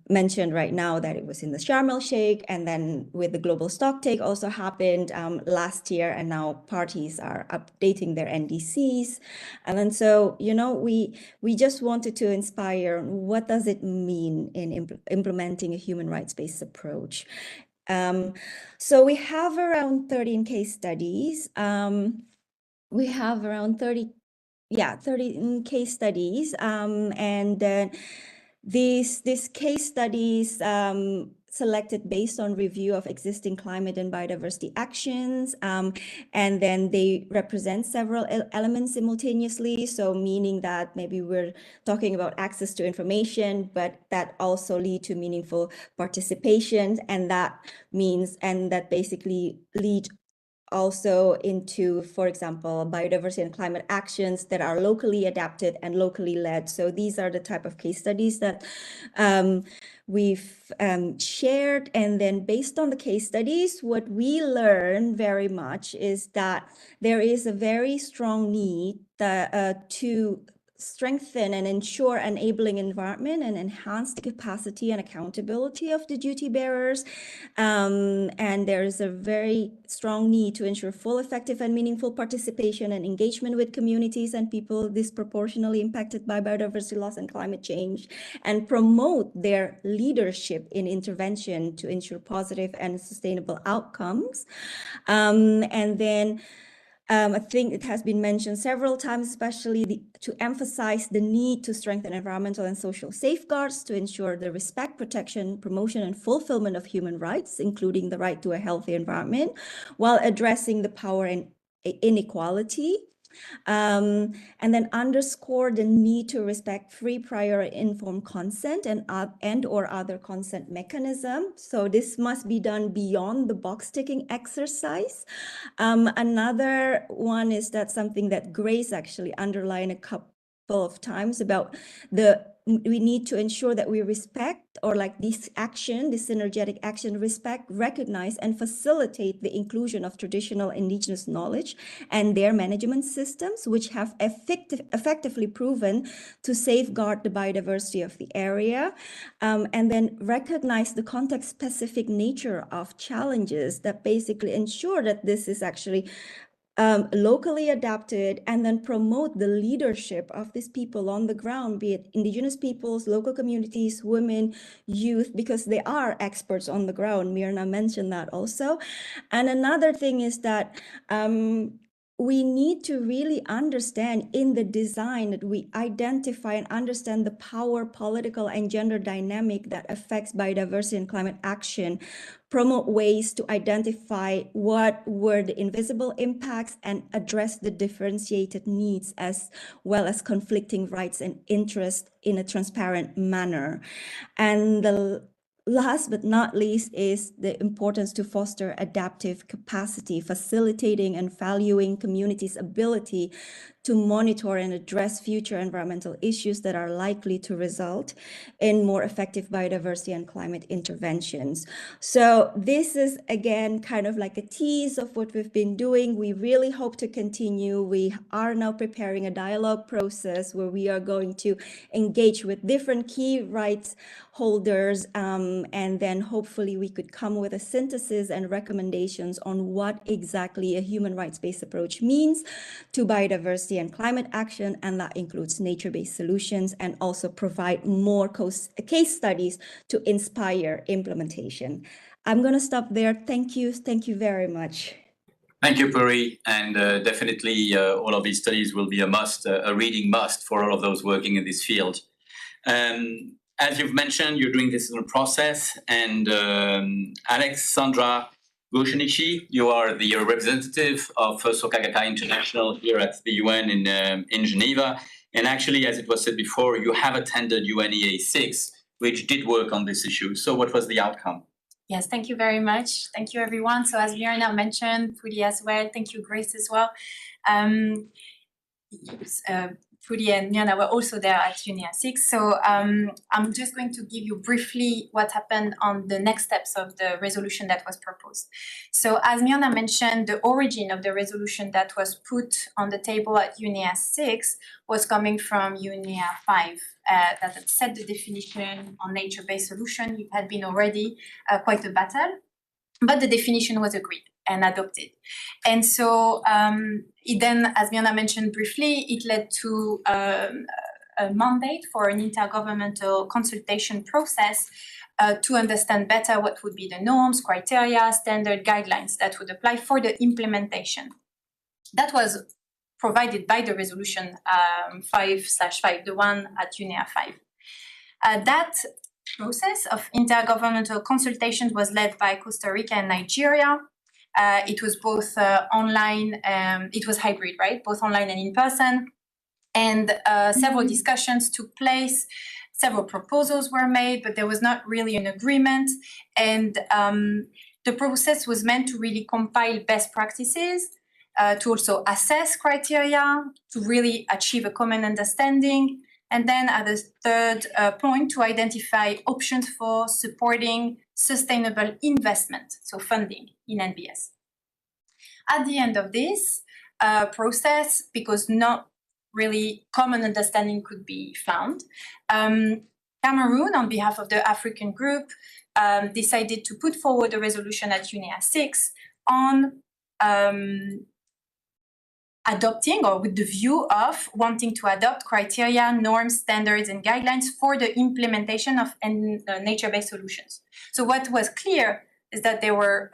mentioned right now, that it was in the Sharm el-Sheikh, and then with the global stocktake also happened last year, and now parties are updating their NDCs. And then so, you know, we just wanted to inspire, what does it mean in implementing a human rights-based approach? So we have around 13 case studies. We have around 30 case studies, and these case studies selected based on review of existing climate and biodiversity actions, and then they represent several elements simultaneously. So meaning that maybe we're talking about access to information, but that also lead to meaningful participation, and that basically lead also into, for example, biodiversity and climate actions that are locally adapted and locally led. So these are the type of case studies that we've shared. And then based on the case studies, what we learn very much is that there is a very strong need to strengthen and ensure enabling environment and enhance the capacity and accountability of the duty bearers. And there is a very strong need to ensure full, effective, and meaningful participation and engagement with communities and people disproportionately impacted by biodiversity loss and climate change, and promote their leadership in intervention to ensure positive and sustainable outcomes. And then I think it has been mentioned several times, especially to emphasize the need to strengthen environmental and social safeguards to ensure the respect, protection, promotion, and fulfillment of human rights, including the right to a healthy environment, while addressing the power and inequality. And then underscore the need to respect free, prior, informed consent and or other consent mechanism. So this must be done beyond the box ticking exercise. Another one is that something that Grace actually underlined a couple of times about we need to ensure that we respect, or like this synergetic action, respect, recognize, and facilitate the inclusion of traditional indigenous knowledge and their management systems, which have effectively proven to safeguard the biodiversity of the area. And then recognize the context-specific nature of challenges that basically ensure that this is actually locally adapted, and then promote the leadership of these people on the ground, be it indigenous peoples, local communities, women, youth, because they are experts on the ground. Mirna mentioned that also. And another thing is that we need to really understand in the design that we identify and understand the power, political, and gender dynamic that affects biodiversity and climate action, promote ways to identify what were the invisible impacts, and address the differentiated needs as well as conflicting rights and interests in a transparent manner. And the last but not least is the importance to foster adaptive capacity, facilitating and valuing communities' ability to monitor and address future environmental issues that are likely to result in more effective biodiversity and climate interventions. So this is, again, kind of like a tease of what we've been doing. We really hope to continue. We are now preparing a dialogue process where we are going to engage with different key rights holders, and then hopefully we could come with a synthesis and recommendations on what exactly a human rights-based approach means to biodiversity and climate action, and that includes nature-based solutions, and also provide more case studies to inspire implementation. I'm going to stop there. Thank you very much. Thank you, Puri, and definitely all of these studies will be a must, a reading must for all of those working in this field. As you've mentioned, you're doing this in a process, and Alexandra Goshenichi, you are the representative of Sokagatai International here at the UN in Geneva. And actually, as it was said before, you have attended UNEA 6, which did work on this issue. So what was the outcome? Yes, thank you very much. Thank you, everyone. So as Mirna mentioned, Puri as well, thank you, Grace, as well. Puri and Mirna were also there at UNEA 6. So I'm just going to give you briefly what happened on the next steps of the resolution that was proposed. So as Mirna mentioned, the origin of the resolution that was put on the table at UNEA 6 was coming from UNEA 5 that had set the definition on nature-based solution. It had been already quite a battle, but the definition was agreed and adopted. And so it then, as Mirna mentioned briefly, it led to a mandate for an intergovernmental consultation process to understand better what would be the norms, criteria, standard guidelines that would apply for the implementation. That was provided by the resolution 5/5, the one at UNEA 5. That process of intergovernmental consultations was led by Costa Rica and Nigeria. It was both online, it was hybrid, right? Both online and in person. And several discussions took place, several proposals were made, but there was not really an agreement. And the process was meant to really compile best practices, to also assess criteria, to really achieve a common understanding. And then at the third point, to identify options for supporting sustainable investment, so funding in NBS. At the end of this process, because not really common understanding could be found, Cameroon, on behalf of the African group, decided to put forward a resolution at UNEA 6 on adopting, or with the view of wanting to adopt criteria, norms, standards, and guidelines for the implementation of nature-based solutions. So what was clear is that they were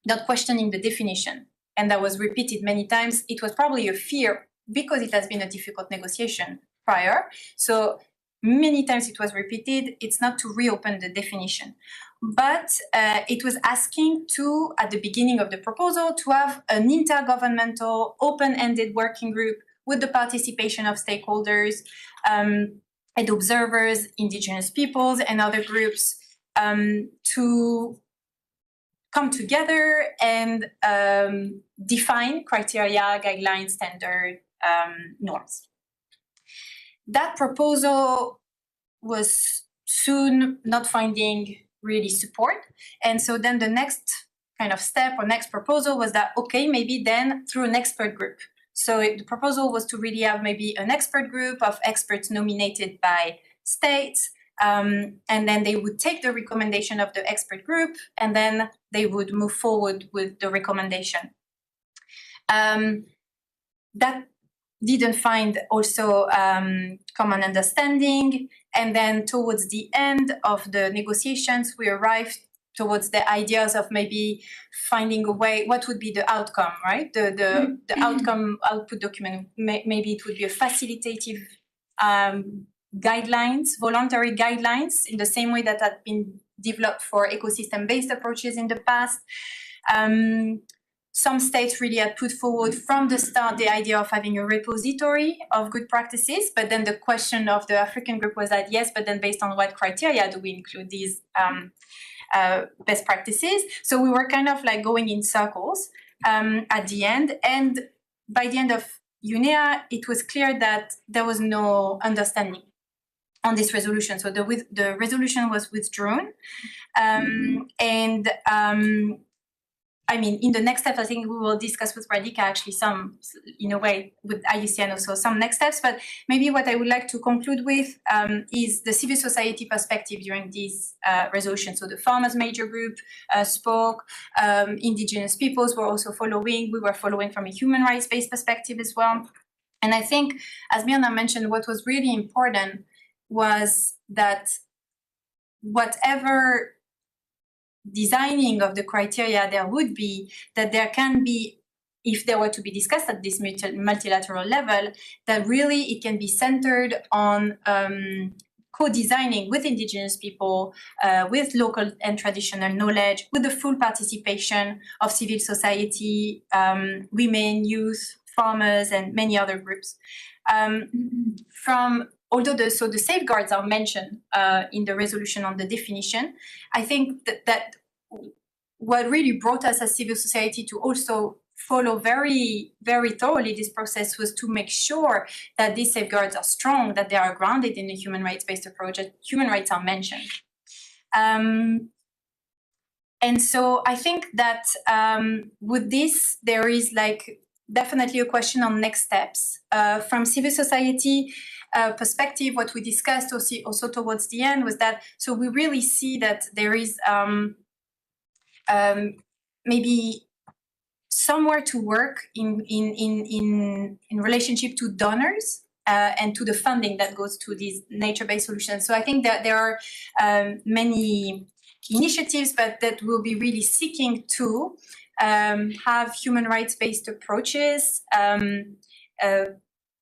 not questioning the definition, and that was repeated many times. It was probably a fear because it has been a difficult negotiation prior. So many times it was repeated. It's not to reopen the definition, but it was asking to, at the beginning of the proposal, to have an intergovernmental, open-ended working group with the participation of stakeholders and observers, indigenous peoples, and other groups to come together and define criteria, guidelines, standard, norms. That proposal was soon not finding really support. And so then the next kind of step or next proposal was that, okay, maybe then through an expert group. So the proposal was to really have maybe an expert group of experts nominated by states, and then they would take the recommendation of the expert group, and then they would move forward with the recommendation. That didn't find also common understanding. And then towards the end of the negotiations, we arrived towards the ideas of maybe finding a way, what would be the outcome, right? The outcome output document, maybe it would be a facilitative guidelines, voluntary guidelines, in the same way that had been developed for ecosystem-based approaches in the past. Some states really had put forward from the start the idea of having a repository of good practices, but then the question of the African group was that, yes, but then based on what criteria do we include these best practices? So we were kind of like going in circles at the end. And by the end of UNEA, it was clear that there was no understanding on this resolution. So the resolution was withdrawn. I mean, in the next step, I think we will discuss with Radhika actually some, in a way, with IUCN also some next steps. But maybe what I would like to conclude with is the civil society perspective during this resolution. So the farmers' major group spoke, indigenous peoples were also following. We were following from a human rights-based perspective as well. And I think, as Mirna mentioned, what was really important was that whatever designing of the criteria there would be, that there can be, if they were to be discussed at this multilateral level, that really it can be centered on co-designing with indigenous people, with local and traditional knowledge, with the full participation of civil society, women, youth, farmers, and many other groups. Although the safeguards are mentioned in the resolution on the definition, I think that what really brought us as civil society to also follow very, very thoroughly this process was to make sure that these safeguards are strong, that they are grounded in a human rights-based approach, that human rights are mentioned. And so I think that with this, there is like definitely a question on next steps. From civil society perspective, what we discussed also towards the end was that, so we really see that there is maybe somewhere to work in relationship to donors and to the funding that goes to these nature-based solutions. So I think that there are many initiatives, but that will be really seeking to have human rights-based approaches,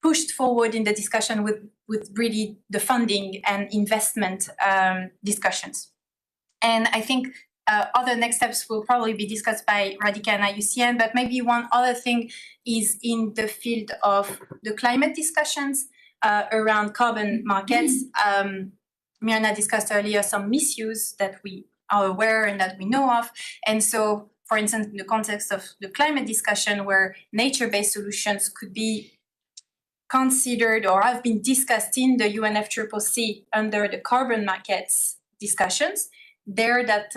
pushed forward in the discussion with really the funding and investment discussions. And I think other next steps will probably be discussed by Radhika and IUCN, but maybe one other thing is in the field of the climate discussions around carbon markets. Mirna discussed earlier some misuse that we are aware and that we know of. And so, for instance, in the context of the climate discussion, where nature-based solutions could be considered or have been discussed in the UNFCCC under the carbon markets discussions, there that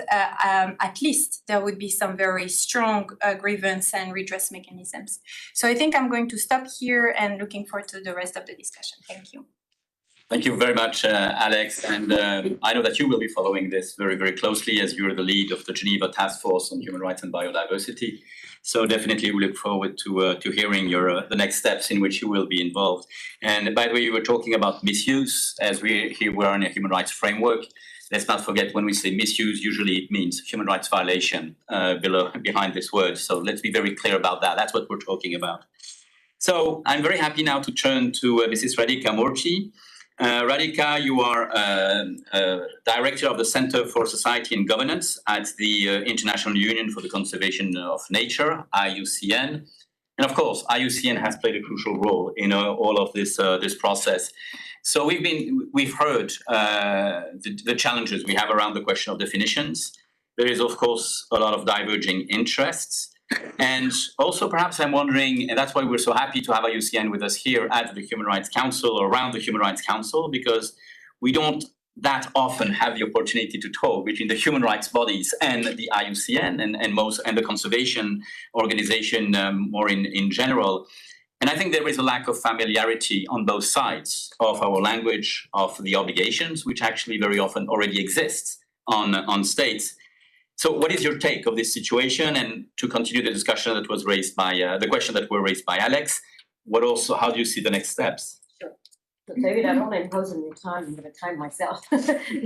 at least there would be some very strong grievance and redress mechanisms. So I think I'm going to stop here and looking forward to the rest of the discussion. Thank you. Thank you very much, Alex. And I know that you will be following this very, very closely as you're the lead of the Geneva Task Force on Human Rights and Biodiversity. So definitely we look forward to hearing the next steps in which you will be involved. And by the way, you were talking about misuse as we're in a human rights framework. Let's not forget when we say misuse, usually it means human rights violation behind this word. So let's be very clear about that. That's what we're talking about. So I'm very happy now to turn to Mrs. Radhika Murthy. Radhika, you are Director of the Center for Society and Governance at the International Union for the Conservation of Nature, IUCN. And of course, IUCN has played a crucial role in all of this process. So we've heard the challenges we have around the question of definitions. There is, of course, a lot of diverging interests. And also, perhaps I'm wondering, and that's why we're so happy to have IUCN with us here at the Human Rights Council or around the Human Rights Council, because we don't that often have the opportunity to talk between the human rights bodies and the IUCN and the conservation organization more in general. And I think there is a lack of familiarity on both sides of our language, of the obligations, which actually very often already exists on states. So what is your take of this situation? And to continue the discussion that was raised by, the question that were raised by Alex, how do you see the next steps? Sure. So David, I don't want to impose on your time. I'm going to time myself.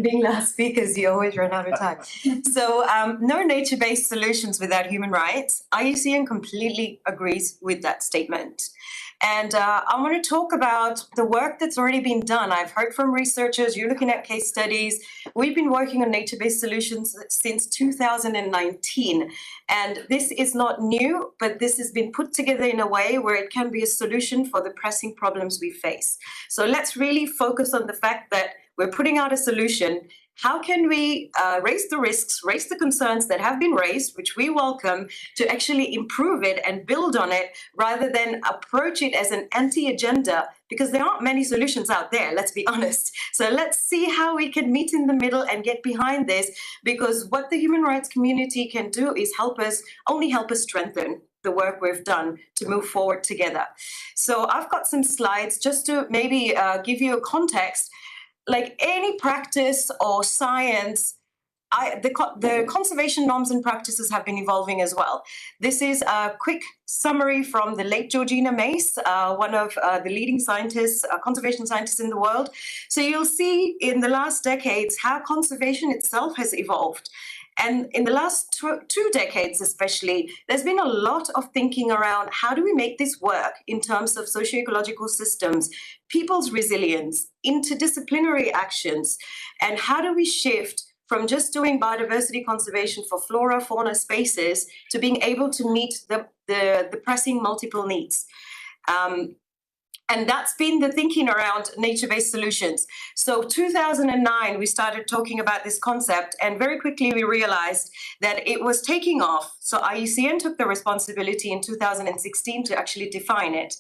Being last speakers, you always run out of time. So no nature-based solutions without human rights. IUCN completely agrees with that statement. And I want to talk about the work that's already been done. I've heard from researchers, you're looking at case studies. We've been working on nature-based solutions since 2019. And this is not new, but this has been put together in a way where it can be a solution for the pressing problems we face. So let's really focus on the fact that we're putting out a solution. How can we raise the risks, raise the concerns that have been raised, which we welcome, to actually improve it and build on it rather than approach it as an anti-agenda, because there aren't many solutions out there, let's be honest. So let's see how we can meet in the middle and get behind this, because what the human rights community can do is only help us strengthen the work we've done to move forward together. So I've got some slides just to maybe give you a context. Like any practice or science, the conservation norms and practices have been evolving as well. This is a quick summary from the late Georgina Mace, one of the leading scientists, conservation scientists in the world. So you'll see in the last decades how conservation itself has evolved. And in the last two decades especially, there's been a lot of thinking around how do we make this work in terms of socio-ecological systems, people's resilience, interdisciplinary actions, and how do we shift from just doing biodiversity conservation for flora, fauna spaces to being able to meet the pressing multiple needs. And that's been the thinking around nature-based solutions. So 2009, we started talking about this concept, and very quickly we realized that it was taking off. So IUCN took the responsibility in 2016 to actually define it.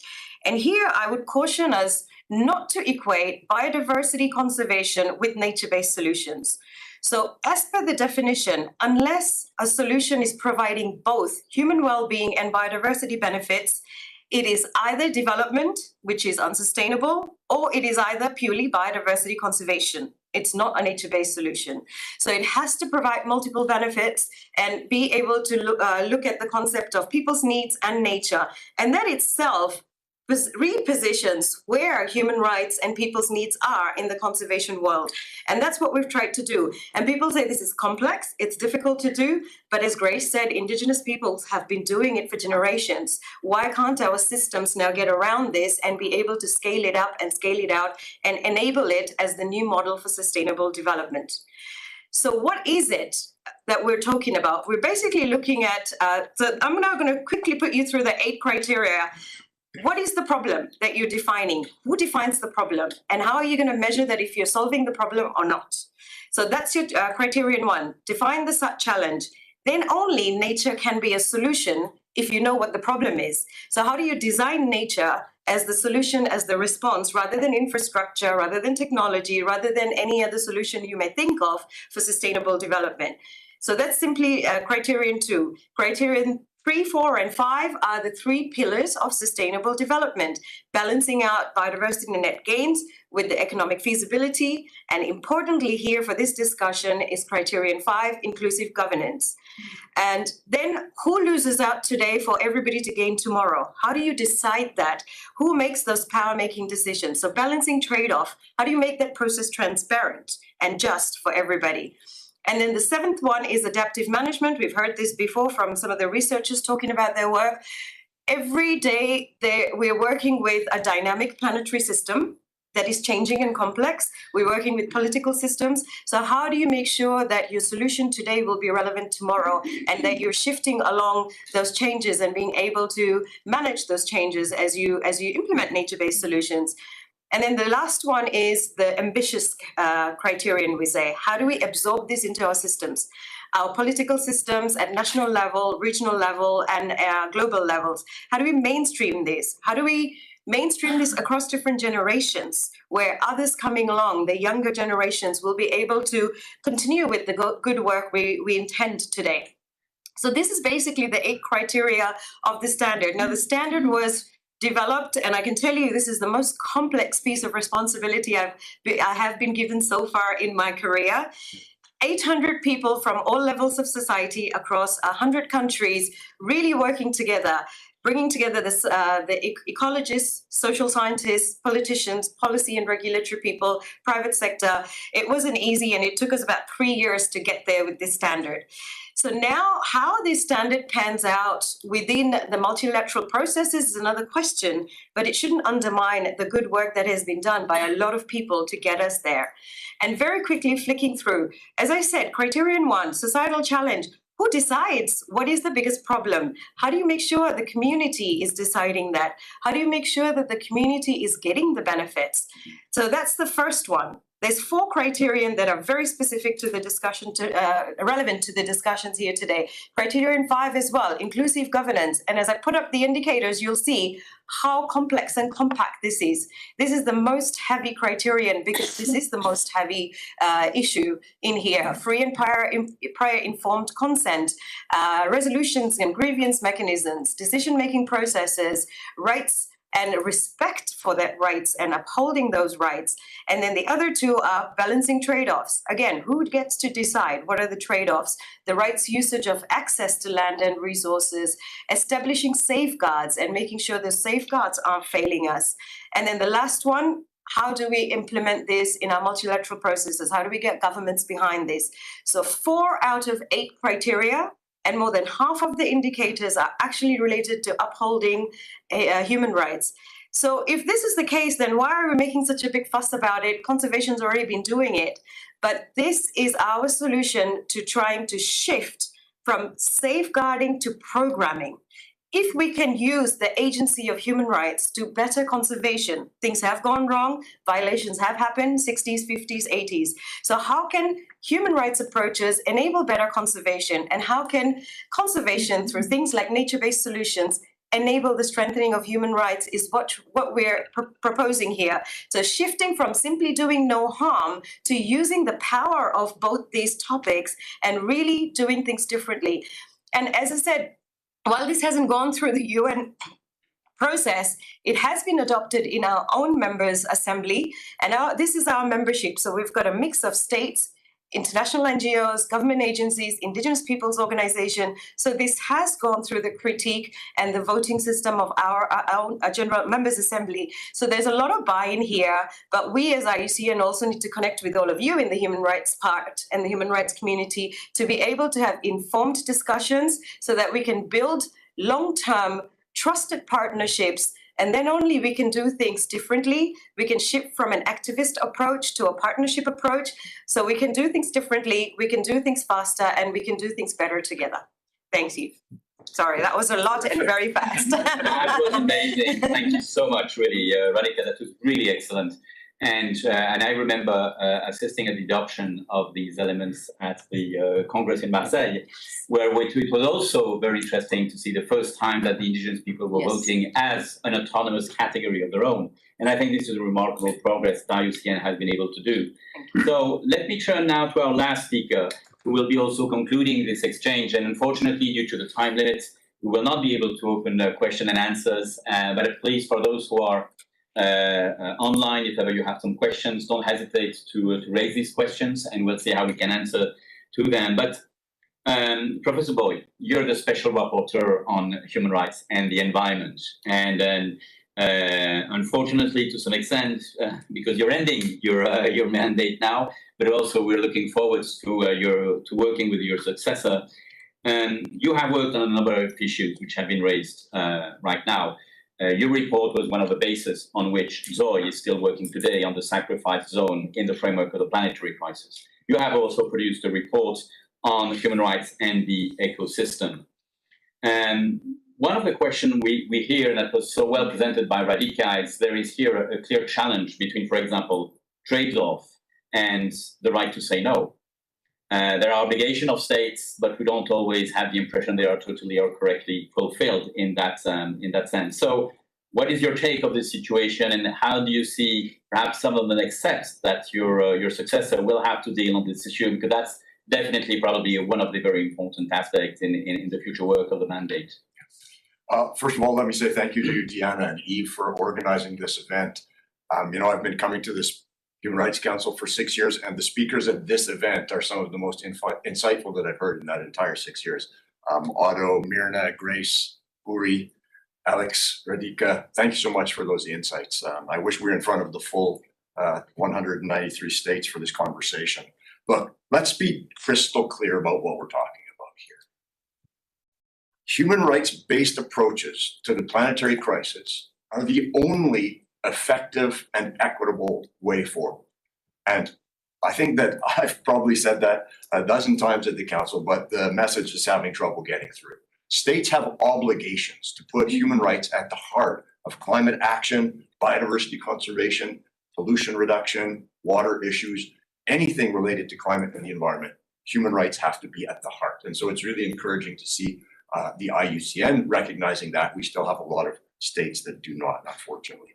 And here I would caution us not to equate biodiversity conservation with nature-based solutions. So as per the definition, unless a solution is providing both human well-being and biodiversity benefits, it is either development, which is unsustainable, or it is either purely biodiversity conservation. It's not a nature-based solution. So it has to provide multiple benefits and be able to look at the concept of people's needs and nature. And that itself repositions where human rights and people's needs are in the conservation world. And that's what we've tried to do. And people say this is complex, it's difficult to do, but as Grace said, Indigenous peoples have been doing it for generations. Why can't our systems now get around this and be able to scale it up and scale it out and enable it as the new model for sustainable development? So what is it that we're talking about? We're basically looking at, so I'm now going to quickly put you through the 8 criteria. What is the problem that you're defining? Who defines the problem? And how are you going to measure that if you're solving the problem or not? So that's your criterion 1. Define the challenge. Then only nature can be a solution if you know what the problem is. So how do you design nature as the solution, as the response, rather than infrastructure, rather than technology, rather than any other solution you may think of for sustainable development? So that's simply criterion 2. Criterion 3, 4, and 5 are the 3 pillars of sustainable development, balancing out biodiversity and net gains with the economic feasibility. And importantly here for this discussion is criterion 5, inclusive governance. And then who loses out today for everybody to gain tomorrow? How do you decide that? Who makes those power-making decisions? So balancing trade-off, how do you make that process transparent and just for everybody? And then the 7th one is adaptive management. We've heard this before from some of the researchers talking about their work. Every day we're working with a dynamic planetary system that is changing and complex. We're working with political systems. So how do you make sure that your solution today will be relevant tomorrow and that you're shifting along those changes and being able to manage those changes as you implement nature-based solutions? And then the last one is the ambitious criterion, we say. How do we absorb this into our systems? Our political systems at national level, regional level, and global levels. How do we mainstream this? How do we mainstream this across different generations where others coming along, the younger generations, will be able to continue with the good work we intend today? So this is basically the 8 criteria of the standard. Now, the standard was developed, and I can tell you this is the most complex piece of responsibility I have been given so far in my career. 800 people from all levels of society across 100 countries really working together, bringing together the ecologists, social scientists, politicians, policy and regulatory people, private sector. It wasn't easy, and it took us about 3 years to get there with this standard. So now how this standard pans out within the multilateral processes is another question, but it shouldn't undermine the good work that has been done by a lot of people to get us there. And very quickly flicking through, as I said, criterion 1, societal challenge. Who decides what is the biggest problem? How do you make sure the community is deciding that? How do you make sure that the community is getting the benefits? So that's the first one. There's 4 criterion that are very specific to the discussion, relevant to the discussions here today. Criterion 5 as well, inclusive governance. And as I put up the indicators, you'll see how complex and compact this is. This is the most heavy criterion because this is the most heavy issue in here. Free and prior informed consent, resolutions and grievance mechanisms, decision-making processes, rights and respect for that rights and upholding those rights. And then the other 2 are balancing trade-offs. Again, who gets to decide what are the trade-offs? The rights usage of access to land and resources, establishing safeguards and making sure the safeguards aren't failing us. And then the last one, how do we implement this in our multilateral processes? How do we get governments behind this? So 4 out of 8 criteria, and more than half of the indicators are actually related to upholding human rights. So if this is the case, then why are we making such a big fuss about it? Conservation's already been doing it. But this is our solution to trying to shift from safeguarding to programming. If we can use the agency of human rights to better conservation, things have gone wrong, violations have happened, 60s, 50s, 80s. So how can human rights approaches enable better conservation? And how can conservation through things like nature-based solutions enable the strengthening of human rights is what we're proposing here. So shifting from simply doing no harm to using the power of both these topics and really doing things differently. And as I said, while this hasn't gone through the UN process, it has been adopted in our own members' assembly, and this is our membership. So we've got a mix of states, international NGOs, government agencies, indigenous peoples organization. So this has gone through the critique and the voting system of our own General Members Assembly. So there's a lot of buy-in here, but we as IUCN also need to connect with all of you in the human rights part and the human rights community to be able to have informed discussions so that we can build long-term trusted partnerships. And then only we can do things differently. We can shift from an activist approach to a partnership approach. So we can do things differently, we can do things faster, and we can do things better together. Thanks, Yves. Sorry, that was a lot and very fast. That was amazing. Thank you so much, really, Radhika. That was really excellent. And I remember assisting at the adoption of these elements at the Congress in Marseille, where it was also very interesting to see the first time that the indigenous people were voting as an autonomous category of their own. And I think this is a remarkable progress that IUCN has been able to do. So let me turn now to our last speaker, who will be also concluding this exchange. And unfortunately, due to the time limits, we will not be able to open question and answers. But please, for those who are online, if ever you have some questions, don't hesitate to raise these questions, and we'll see how we can answer to them. But Professor Boyd, you're the Special Rapporteur on Human Rights and the Environment. And unfortunately, to some extent, because you're ending your mandate now, but also we're looking forward to working with your successor. You have worked on a number of issues which have been raised right now. Your report was one of the bases on which Zoe is still working today on the sacrifice zone in the framework of the planetary crisis. You have also produced a report on human rights and the ecosystem. And one of the questions we hear, and that was so well presented by Radhika, is there is here a clear challenge between, for example, trade-off and the right to say no. There are obligations of states, but we don't always have the impression they are totally or correctly fulfilled in that sense. So what is your take of this situation, and how do you see perhaps some of the next steps that your successor will have to deal on this issue? Because that's definitely probably one of the very important aspects in the future work of the mandate. First of all, let me say thank you to you, Diana and Yves, for organizing this event. I've been coming to this Human Rights Council for 6 years, and the speakers at this event are some of the most insightful that I've heard in that entire 6 years. Otto, Myrna, Grace, Uri, Alex, Radhika, thank you so much for those insights. I wish we were in front of the full 193 states for this conversation. Look, let's be crystal clear about what we're talking about here. Human rights-based approaches to the planetary crisis are the only effective and equitable way forward. And I think that I've probably said that a dozen times at the council, but the message is having trouble getting through. States have obligations to put human rights at the heart of climate action, biodiversity conservation, pollution reduction, water issues, anything related to climate and the environment. Human rights have to be at the heart. And so it's really encouraging to see the IUCN recognizing that. We still have a lot of states that do not, unfortunately.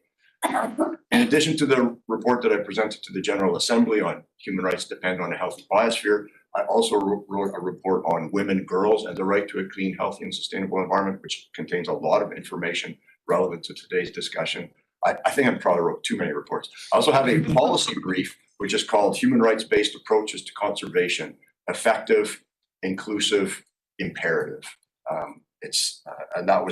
In addition to the report that I presented to the General Assembly on human rights depend on a healthy biosphere, I also wrote a report on women, girls, and the right to a clean, healthy, and sustainable environment, which contains a lot of information relevant to today's discussion. I think I'm probably wrote too many reports. I also have a policy brief, which is called Human Rights-Based Approaches to Conservation, Effective, Inclusive, Imperative. And that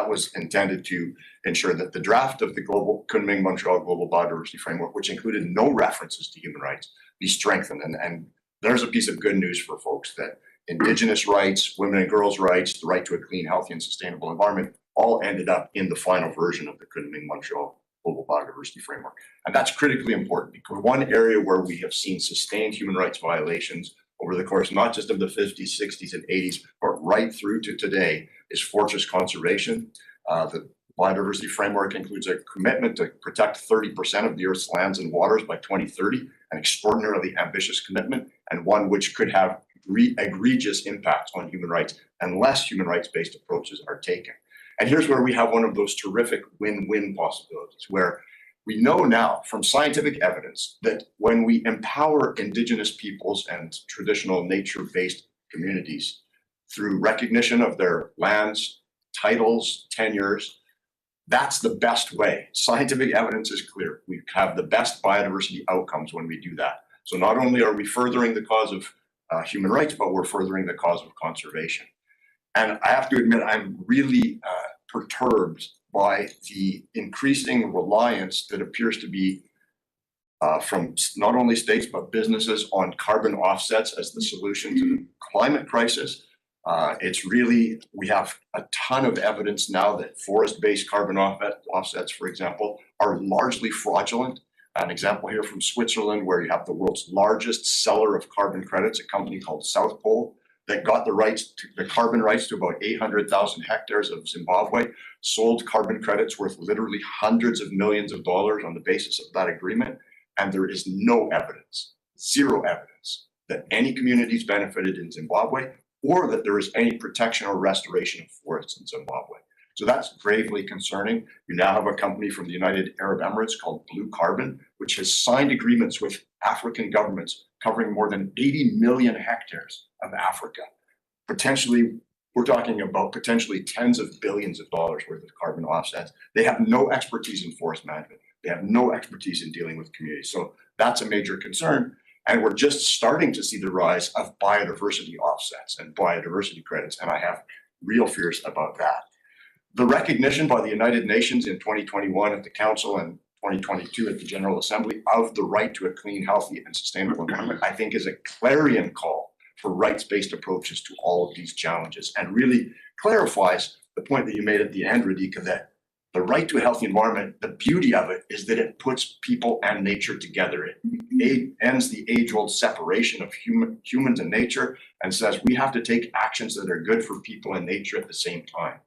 was intended to ensure that the draft of the Kunming-Montreal Global Biodiversity Framework, which included no references to human rights, be strengthened. And there's a piece of good news for folks that Indigenous rights, women and girls' rights, the right to a clean, healthy, and sustainable environment all ended up in the final version of the Kunming-Montreal Global Biodiversity Framework. And that's critically important because one area where we have seen sustained human rights violations over the course, not just of the 50s, 60s, and 80s, but right through to today, is fortress conservation. The biodiversity framework includes a commitment to protect 30% of the Earth's lands and waters by 2030, an extraordinarily ambitious commitment, and one which could have egregious impacts on human rights unless human rights-based approaches are taken. And here's where we have one of those terrific win-win possibilities, where we know now from scientific evidence that when we empower Indigenous peoples and traditional nature-based communities through recognition of their lands, titles, tenures, that's the best way. Scientific evidence is clear. We have the best biodiversity outcomes when we do that. So not only are we furthering the cause of human rights, but we're furthering the cause of conservation. And I have to admit, I'm really perturbed by the increasing reliance that appears to be from not only states, but businesses on carbon offsets as the solution to the climate crisis. It's really, we have a ton of evidence now that forest-based carbon offsets, for example, are largely fraudulent. An example here from Switzerland, where you have the world's largest seller of carbon credits, a company called South Pole, that got the carbon rights to about 800,000 hectares of Zimbabwe, sold carbon credits worth literally hundreds of millions of dollars on the basis of that agreement. And there is no evidence, zero evidence, that any communities benefited in Zimbabwe or that there is any protection or restoration of forests in Zimbabwe. So that's gravely concerning. You now have a company from the United Arab Emirates called Blue Carbon, which has signed agreements with African governments covering more than 80 million hectares of Africa. Potentially, we're talking about potentially tens of billions of dollars worth of carbon offsets. They have no expertise in forest management. They have no expertise in dealing with communities. So that's a major concern. And we're just starting to see the rise of biodiversity offsets and biodiversity credits. And I have real fears about that. The recognition by the United Nations in 2021 at the Council and 2022 at the General Assembly of the right to a clean, healthy, and sustainable environment, I think is a clarion call for rights-based approaches to all of these challenges and really clarifies the point that you made at the end, Radhika, that the right to a healthy environment, the beauty of it is that it puts people and nature together. It ends the age-old separation of humans and nature and says we have to take actions that are good for people and nature at the same time.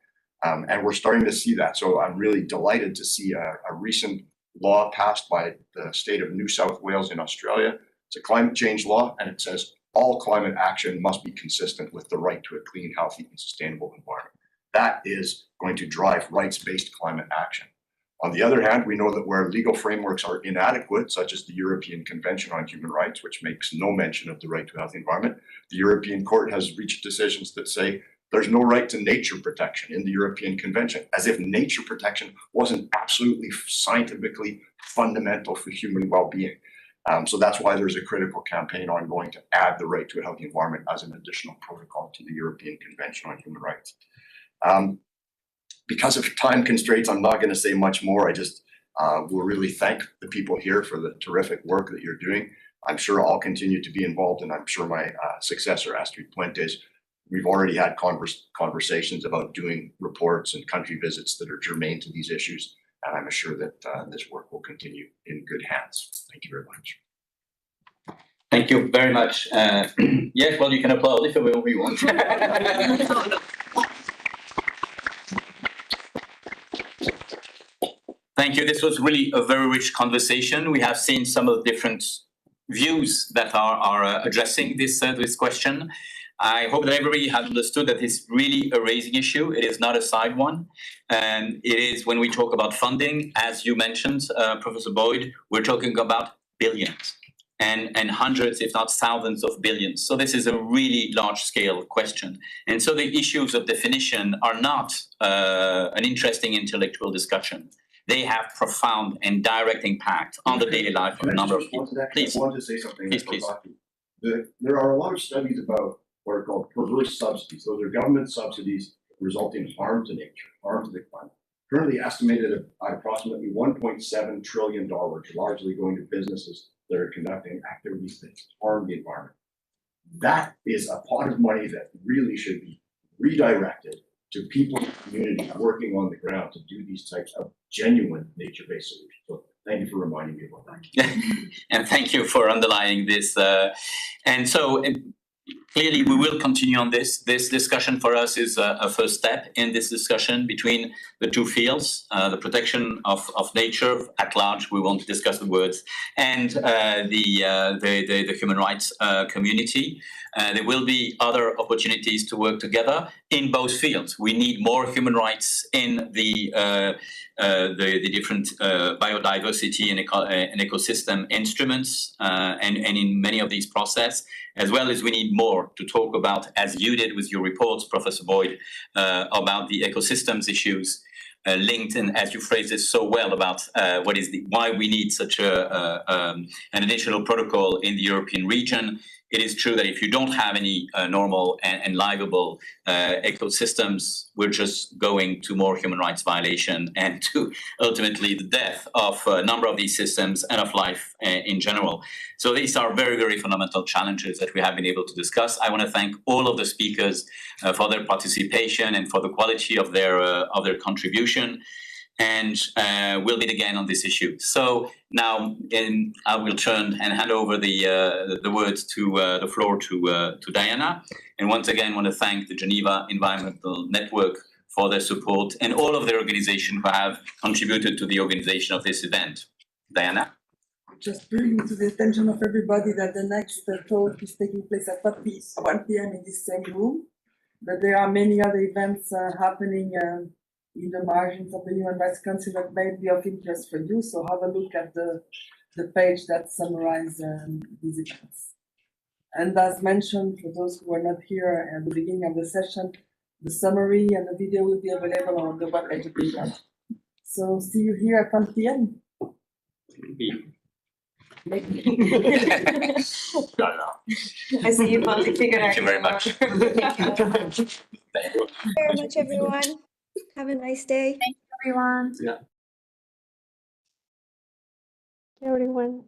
And we're starting to see that. So I'm really delighted to see a recent law passed by the state of New South Wales in Australia. It's a climate change law, and it says all climate action must be consistent with the right to a clean, healthy, and sustainable environment. That is going to drive rights-based climate action. On the other hand, we know that where legal frameworks are inadequate, such as the European Convention on Human Rights, which makes no mention of the right to a healthy environment, the European Court has reached decisions that say there's no right to nature protection in the European Convention, as if nature protection wasn't absolutely scientifically fundamental for human well-being. So that's why there's a critical campaign ongoing to add the right to a healthy environment as an additional protocol to the European Convention on Human Rights. Because of time constraints, I'm not going to say much more. I just will really thank the people here for the terrific work that you're doing. I'm sure I'll continue to be involved, and I'm sure my successor, Astrid Puentes, we've already had conversations about doing reports and country visits that are germane to these issues, and I'm sure that this work will continue in good hands. Thank you very much. Thank you very much. Yes, well, you can applaud if we want. Thank you. This was really a very rich conversation. We have seen some of the different views that are addressing this question. I hope that everybody has understood that it's really a raising issue. It is not a side one. And it is, when we talk about funding, as you mentioned, Professor Boyd, we're talking about billions and hundreds, if not thousands of billions. So this is a really large scale question. And so the issues of definition are not an interesting intellectual discussion. They have profound and direct impact on the daily life of a number of people. Please. I wanted to say something. Please. There are a lot of studies about what are called perverse subsidies. Those are government subsidies resulting in harm to nature, harm to the climate. Currently estimated at approximately $1.7 trillion, largely going to businesses that are conducting activities that harm the environment. That is a pot of money that really should be redirected to people in the community working on the ground to do these types of genuine nature-based solutions. So thank you for reminding me about that. And thank you for underlining this. Clearly, we will continue on this. This discussion for us is a first step in this discussion between the two fields, the protection of nature at large, we won't discuss the words, and the human rights community. There will be other opportunities to work together in both fields. We need more human rights in the different biodiversity and ecosystem instruments and in many of these processes, as well as we need more to talk about, as you did with your reports, Professor Boyd, about the ecosystems issues. linked, and as you phrased it so well, about why we need such an additional protocol in the European region. It is true that if you don't have any normal and livable ecosystems, we're just going to more human rights violation and to ultimately the death of a number of these systems and of life in general. So these are very, very fundamental challenges that we have been able to discuss. I want to thank all of the speakers for their participation and for the quality of their contribution. And we'll meet again on this issue. So now I will turn and hand over the words to the floor to Diana. And once again, I want to thank the Geneva Environmental Network for their support and all of their organizations who have contributed to the organization of this event. Diana? Just bringing to the attention of everybody that the next talk is taking place at 1 p.m. in this same room. But there are many other events happening in the margins of the Human Rights Council that may be of interest for you. So have a look at the page that summarizes these events. And as mentioned, for those who were not here at the beginning of the session, the summary and the video will be available on the web page of the event. So see you here at 1 p.m. I see you finally figured out. Thank you very much. Thank you very much, everyone. Have a nice day. Thank you, everyone. Yeah. Everyone.